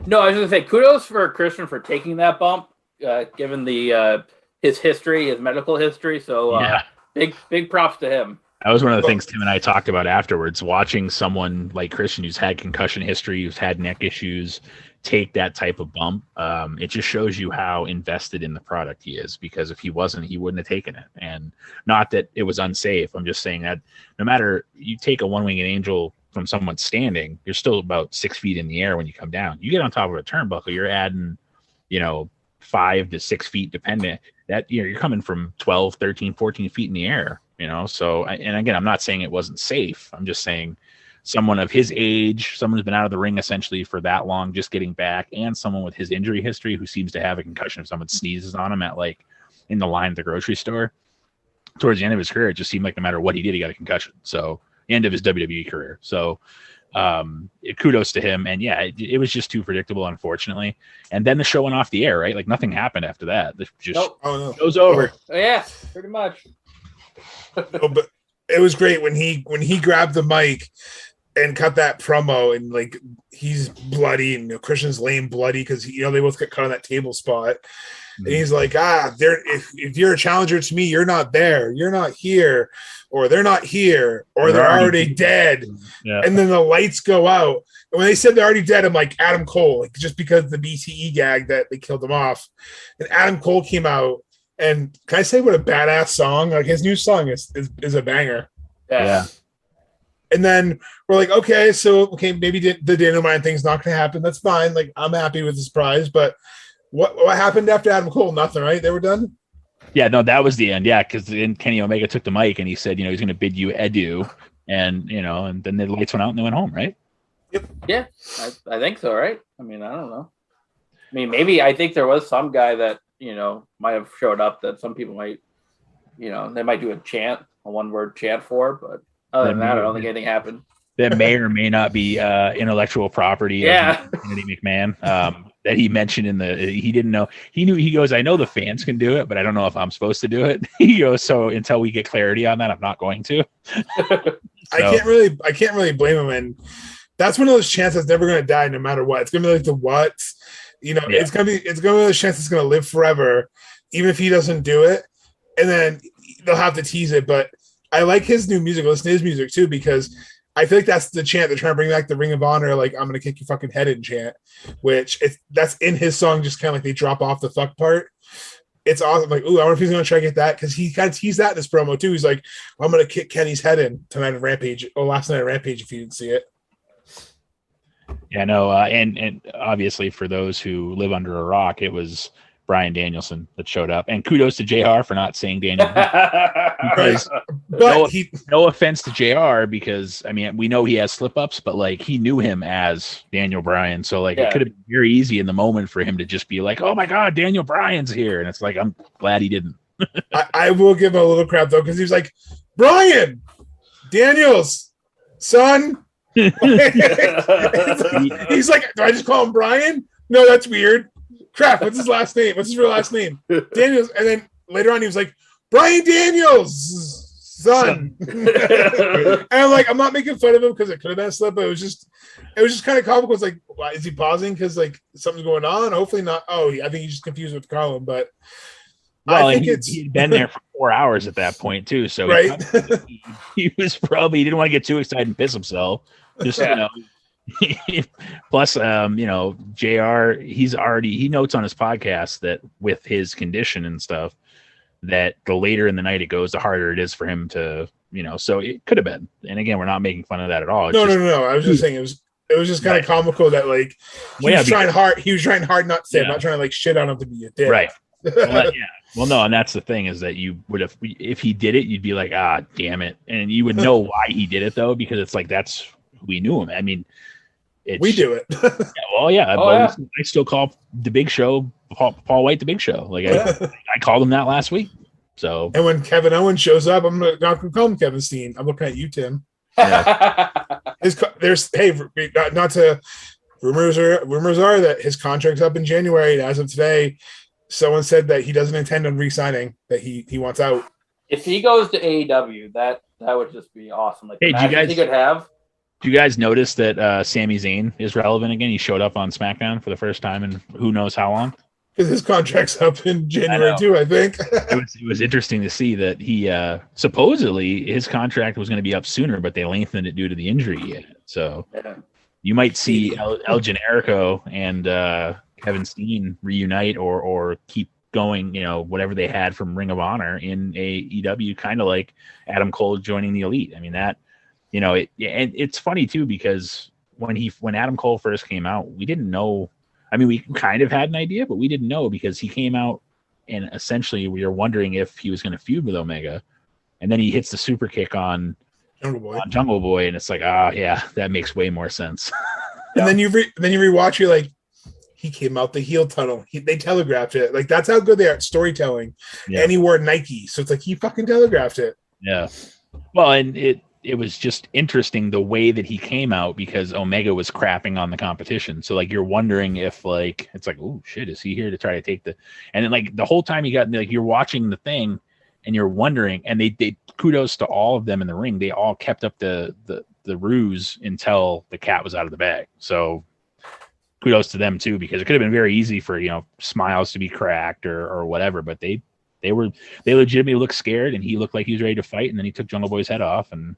[SPEAKER 6] No, I was going to say kudos for Christian for taking that bump, given his history, his medical history. So big props to him.
[SPEAKER 2] That was one of the things Tim and I talked about afterwards, watching someone like Christian who's had concussion history, who's had neck issues, take that type of bump. It just shows you how invested in the product he is, because if he wasn't, he wouldn't have taken it. And not that it was unsafe. I'm just saying that no matter, you take a one-winged angel from someone standing, you're still about 6 feet in the air when you come down. You get on top of a turnbuckle, you're adding, 5 to 6 feet dependent. That you're coming from 12, 13, 14 feet in the air. So, and again, I'm not saying it wasn't safe. I'm just saying someone of his age, someone who's been out of the ring essentially for that long, just getting back, and someone with his injury history who seems to have a concussion if someone sneezes on him in the line at the grocery store. Towards the end of his career, it just seemed like no matter what he did, he got a concussion. So, the end of his WWE career. So, kudos to him. And yeah, it was just too predictable, unfortunately. And then the show went off the air, right? Like nothing happened after that. The show's over.
[SPEAKER 6] Oh, yeah, pretty much.
[SPEAKER 5] But it was great when he grabbed the mic and cut that promo, and he's bloody, and Christian's laying bloody because they both got cut on that table spot. And he's like, if you're a challenger to me, you're not there. You're not here. Or they're not here. Or they're already dead.
[SPEAKER 2] Yeah.
[SPEAKER 5] And then the lights go out. And when they said they're already dead, I'm like, Adam Cole, like, just because of the BTE gag that they killed him off. And Adam Cole came out. And can I say what a badass song? Like, his new song is a banger.
[SPEAKER 2] Yeah.
[SPEAKER 5] And then we're like, okay, maybe the Daniel Bryan thing's not going to happen. That's fine. Like, I'm happy with this prize. But what happened after Adam Cole? Nothing, right? They were done?
[SPEAKER 2] Yeah, no, that was the end. Yeah, because then Kenny Omega took the mic and he said, he's going to bid you adieu. And, and then the lights went out and they went home, right?
[SPEAKER 6] Yep. Yeah, I think so, right? I mean, I don't know. I mean, maybe I think there was some guy that, might have showed up that some people might, they might do a one-word chant for, but other than that, I don't think anything happened.
[SPEAKER 2] That may or may not be intellectual property of Kennedy McMahon that he mentioned he didn't know. He goes, I know the fans can do it, but I don't know if I'm supposed to do it. He goes, so until we get clarity on that, I'm not going to.
[SPEAKER 5] I can't really blame him. And that's one of those chants that's never going to die no matter what. It's going to be like the what, it's going to be a chance that's going to live forever, even if he doesn't do it. And then they'll have to tease it. But I like his new music. Listen to his music too, because I feel like that's the chant they're trying to bring back, the Ring of Honor, like, I'm going to kick your fucking head in chant, which that's in his song, just kind of like they drop off the fuck part. It's awesome. Like, ooh, I wonder if he's going to try to get that, because he kind of teased that in this promo too. He's like, I'm going to kick Kenny's head in tonight at Rampage, last night at Rampage, if you didn't see it.
[SPEAKER 2] Yeah, no, and obviously for those who live under a rock, it was Bryan Danielson that showed up, and kudos to JR for not saying Daniel. Because no offense to JR, because I mean, we know he has slip ups, but like, he knew him as Daniel Bryan, so like, it could have been very easy in the moment for him to just be like, oh my god, Daniel Bryan's here, and it's like, I'm glad he didn't.
[SPEAKER 5] I will give him a little crap though, because he was like, Bryan Daniels son. He's like, do I just call him Bryan? No, that's weird. Crap, what's his last name? What's his real last name? Daniels. And then later on, he was like, Bryan Daniels' son. And I'm like, I'm not making fun of him because it could have been a slip, but it was just kind of comical. It's like, why is he pausing? Because like something's going on. Hopefully not. Oh, I think he's just confused with Colin. But
[SPEAKER 2] well, I think he'd been there for 4 hours at that point too. So
[SPEAKER 5] right,
[SPEAKER 2] he was probably, he didn't want to get too excited and piss himself. Just plus, JR, he notes on his podcast that with his condition and stuff, that the later in the night it goes, the harder it is for him to, so it could have been. And again, we're not making fun of that at all.
[SPEAKER 5] No. I was just saying it was just kind of comical that like he was trying hard not to say, I'm not trying to like shit on him to be a dick.
[SPEAKER 2] Right. Well, no, and that's the thing, is that you would have, if he did it, you'd be like, damn it. And you would know why he did it though, because it's like, that's, we knew him. I mean,
[SPEAKER 5] we do it.
[SPEAKER 2] I still call the Big Show Paul White the Big Show. Like I called him that last week. So, and
[SPEAKER 5] when Kevin Owens shows up, I'm not going to call him Kevin Steen. I'm looking at you, Tim. Yeah. Not to rumors are that his contract's up in January. As of today, someone said that he doesn't intend on re-signing. That he wants out.
[SPEAKER 6] If he goes to AEW, that would just be awesome. Like,
[SPEAKER 2] hey,
[SPEAKER 6] he could have.
[SPEAKER 2] Do you guys notice that Sami Zayn is relevant again? He showed up on SmackDown for the first time in who knows how long.
[SPEAKER 5] Because his contract's up in January too, I think.
[SPEAKER 2] It was interesting to see that he supposedly his contract was going to be up sooner, but they lengthened it due to the injury. So you might see El Generico and Kevin Steen reunite or keep going, whatever they had from Ring of Honor in AEW, kind of like Adam Cole joining the Elite. I mean, that. And it's funny too, because when Adam Cole first came out, we didn't know. I mean, we kind of had an idea, but we didn't know, because he came out and essentially we were wondering if he was going to feud with Omega, and then he hits the super kick on Jungle Boy, and it's like, that makes way more sense.
[SPEAKER 5] And then you rewatch, you're like, he came out the heel tunnel. They telegraphed it. Like, that's how good they are at storytelling. Yeah. And he wore Nike, so it's like he fucking telegraphed it.
[SPEAKER 2] Yeah. Well, and it was just interesting the way that he came out, because Omega was crapping on the competition. So like, you're wondering if like, it's like, oh shit, is he here to try to take and then like the whole time you got like, you're watching the thing and you're wondering, and they kudos to all of them in the ring. They all kept up the ruse until the cat was out of the bag. So kudos to them too, because it could have been very easy for, Smiles to be cracked or whatever, but they legitimately looked scared, and he looked like he was ready to fight, and then he took Jungle Boy's head off, and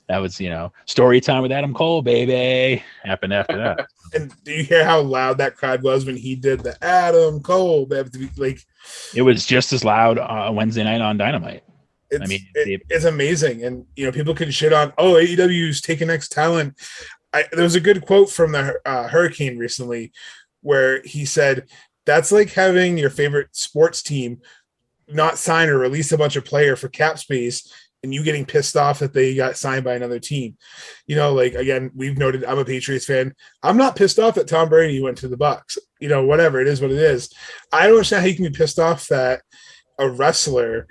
[SPEAKER 2] that was, story time with Adam Cole, baby, happened after that.
[SPEAKER 5] And do you hear how loud that crowd was when he did the Adam Cole?
[SPEAKER 2] It was just as loud Wednesday night on Dynamite.
[SPEAKER 5] It's amazing. And, people can shit on, AEW's taking X talent. There was a good quote from the Hurricane recently where he said, that's like having your favorite sports team not sign or release a bunch of player for cap space and you getting pissed off that they got signed by another team. Again, we've noted, I'm a Patriots fan. I'm not pissed off that Tom Brady went to the Bucs. Whatever, it is what it is. I don't understand how you can be pissed off that a wrestler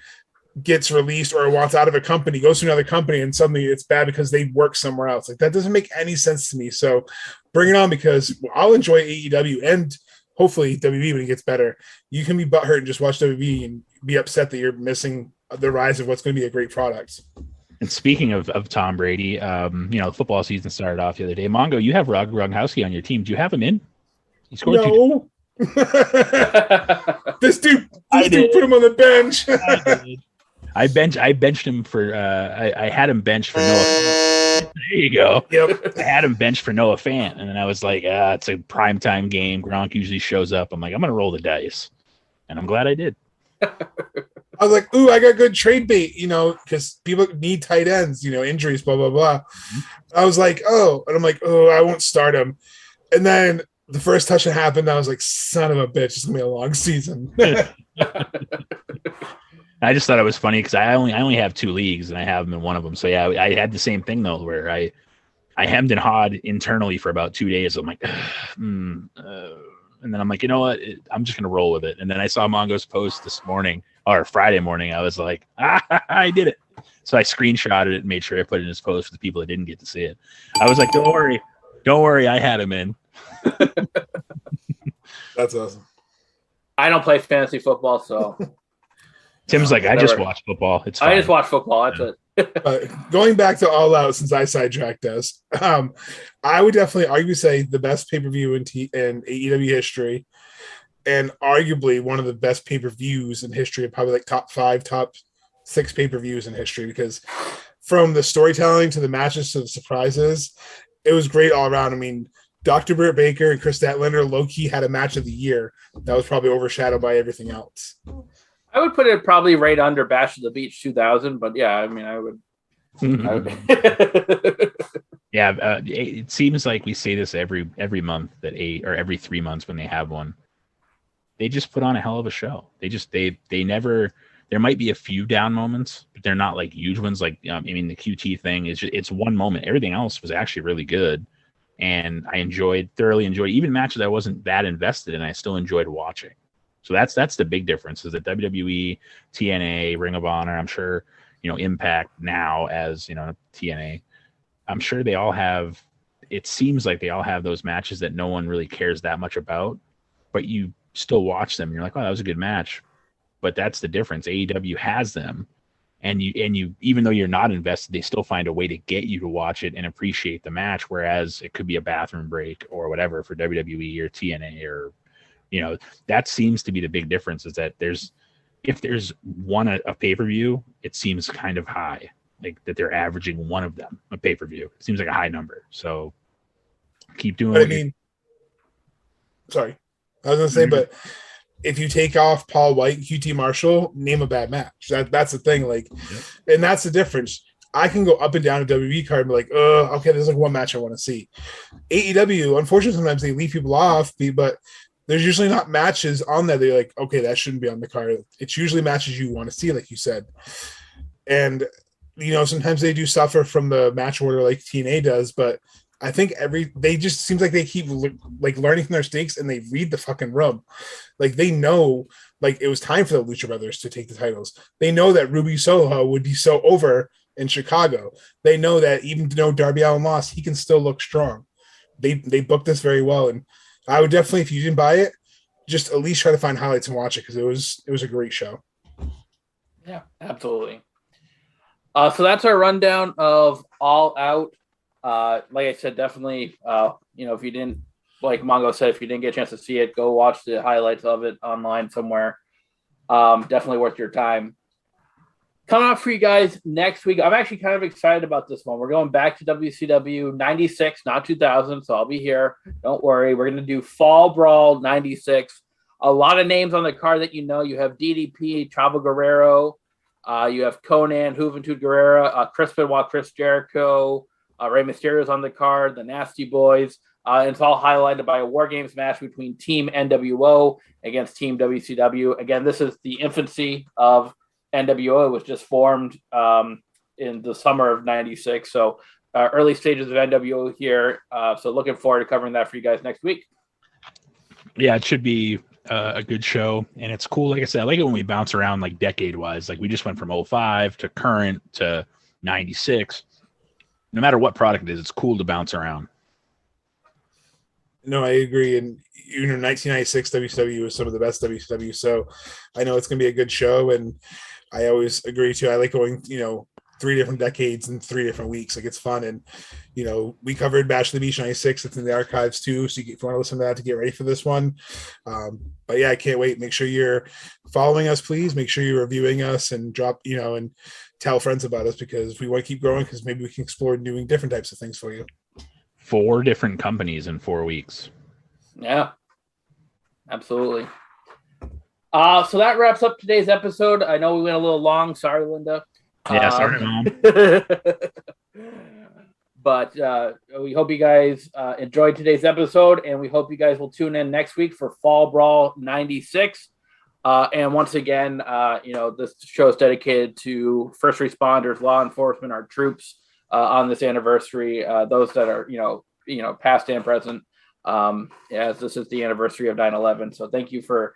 [SPEAKER 5] gets released or wants out of a company, goes to another company, and suddenly it's bad because they work somewhere else. Like, that doesn't make any sense to me. So bring it on, because I'll enjoy AEW and hopefully WWE when it gets better. You can be butthurt and just watch WWE and be upset that you're missing the rise of what's going to be a great product.
[SPEAKER 2] And speaking of Tom Brady, the football season started off the other day. Mongo, you have Gronkowski on your team. Do you have him in? He scored
[SPEAKER 5] no. This dude put him on the bench.
[SPEAKER 2] I benched him for I had him benched for Noah. There you go.
[SPEAKER 5] Yep.
[SPEAKER 2] I had him benched for Noah Fant, and then I was like, it's a primetime game. Gronk usually shows up. I'm like, I'm gonna roll the dice. And I'm glad I did.
[SPEAKER 5] I was like, ooh, I got good trade bait, because people need tight ends, injuries, blah, blah, blah.
[SPEAKER 2] Mm-hmm.
[SPEAKER 5] I was like, oh, and I'm like, oh, I won't start him. And then the first touchdown happened. I was like, son of a bitch, it's gonna be a long season.
[SPEAKER 2] I just thought it was funny because I only have 2 leagues and I have him in one of them. So yeah, I had the same thing though, where I hemmed and hawed internally for about 2 days. I'm like, and then I'm like, you know what? I'm just gonna roll with it. And then I saw Mongo's post this morning or Friday morning. I was like, I did it. So I screenshotted it and made sure I put it in his post for the people that didn't get to see it. I was like, don't worry, I had him in.
[SPEAKER 5] That's awesome.
[SPEAKER 6] I don't play fantasy football, so
[SPEAKER 2] Tim's like, I just watch football. It's fine.
[SPEAKER 6] I just watch football. That's it.
[SPEAKER 5] Going back to All Out, since I sidetracked us, I would definitely say the best pay-per-view in AEW history, and arguably one of the best pay-per-views in history, probably like top 5, top 6 pay-per-views in history, because from the storytelling to the matches to the surprises, it was great all around. I mean, Dr. Britt Baker and Chris Statlander low-key had a match of the year that was probably overshadowed by everything else.
[SPEAKER 6] I would put it probably right under Bash of the Beach 2000, but yeah, I mean, I would.
[SPEAKER 2] Yeah, it seems like we say this every month or every 3 months when they have one. They just put on a hell of a show. They never. There might be a few down moments, but they're not like huge ones. Like the QT thing is it's one moment. Everything else was actually really good, and I thoroughly enjoyed even matches I wasn't that invested in. I still enjoyed watching. So that's the big difference, is that WWE, TNA, Ring of Honor, I'm sure, Impact now as, TNA, I'm sure they all have, it seems like they all have those matches that no one really cares that much about, but you still watch them and you're like, oh, that was a good match. But that's the difference. AEW has them, and you even though you're not invested, they still find a way to get you to watch it and appreciate the match, whereas it could be a bathroom break or whatever for WWE or TNA or that seems to be the big difference, is that if there's one a pay-per-view, it seems kind of high, like that they're averaging one of them a pay-per-view. It seems like a high number. So keep doing it.
[SPEAKER 5] Sorry. I was going to say, but if you take off Paul White and QT Marshall, name a bad match. That's the thing. Like, and that's the difference. I can go up and down a WWE card and be like, okay, there's like one match I want to see. AEW, unfortunately, sometimes they leave people off, but there's usually not matches on there. They're like, okay, that shouldn't be on the card. It's usually matches you want to see, like you said. And, sometimes they do suffer from the match order like TNA does, but I think they just seems like they keep like learning from their mistakes, and they read the fucking room. Like, they know, like, it was time for the Lucha Brothers to take the titles. They know that Ruby Soho would be so over in Chicago. They know that even though Darby Allin lost, he can still look strong. They booked this very well, and I would definitely, if you didn't buy it, just at least try to find highlights and watch it, because it was a great show.
[SPEAKER 6] Yeah, absolutely. So that's our rundown of All Out. Like I said, definitely, if you didn't like Mongo said, if you didn't get a chance to see it, go watch the highlights of it online somewhere. Definitely worth your time. Coming up for you guys next week, I'm actually kind of excited about this one. We're going back to WCW 96, not 2000, so I'll be here. Don't worry. We're going to do Fall Brawl 96. A lot of names on the card that you know. You have DDP, Chavo Guerrero. You have Conan, Juventud Guerrera, Chris Benoit, Chris Jericho, Rey Mysterio's on the card, the Nasty Boys. And it's all highlighted by a War Games match between Team NWO against Team WCW. Again, this is the infancy of NWO. It was just formed in the summer of 96. So early stages of NWO here. So looking forward to covering that for you guys next week.
[SPEAKER 2] Yeah, it should be a good show. And it's cool. Like I said, I like it when we bounce around like decade wise. Like we just went from 05 to current to 96. No matter what product it is, it's cool to bounce around.
[SPEAKER 5] No, I agree. And 1996 WCW was some of the best WCW. So I know it's going to be a good show. And I always agree too. I like going, 3 different decades in 3 different weeks. Like it's fun. And, we covered Bash of the Beach 96. It's in the archives too. So if you want to listen to that to get ready for this one. But yeah, I can't wait. Make sure you're following us, please. Make sure you're reviewing us and drop, and tell friends about us because we want to keep growing because maybe we can explore doing different types of things for you.
[SPEAKER 2] 4 different companies in 4 weeks.
[SPEAKER 6] Yeah, absolutely. So that wraps up today's episode. I know we went a little long. Sorry, Linda.
[SPEAKER 2] Yeah, sorry, Mom.
[SPEAKER 6] But we hope you guys enjoyed today's episode, and we hope you guys will tune in next week for Fall Brawl 96. And once again, this show is dedicated to first responders, law enforcement, our troops on this anniversary, those that are, past and present, as this is the anniversary of 9/11. So thank you for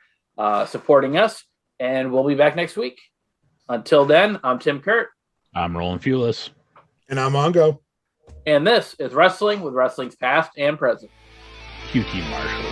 [SPEAKER 6] supporting us, and we'll be back next week. Until then, I'm Tim Kurt.
[SPEAKER 2] I'm Roland Fulis.
[SPEAKER 5] And I'm Mongo.
[SPEAKER 6] And this is Wrestling with Wrestling's Past and Present.
[SPEAKER 2] QT Marshall.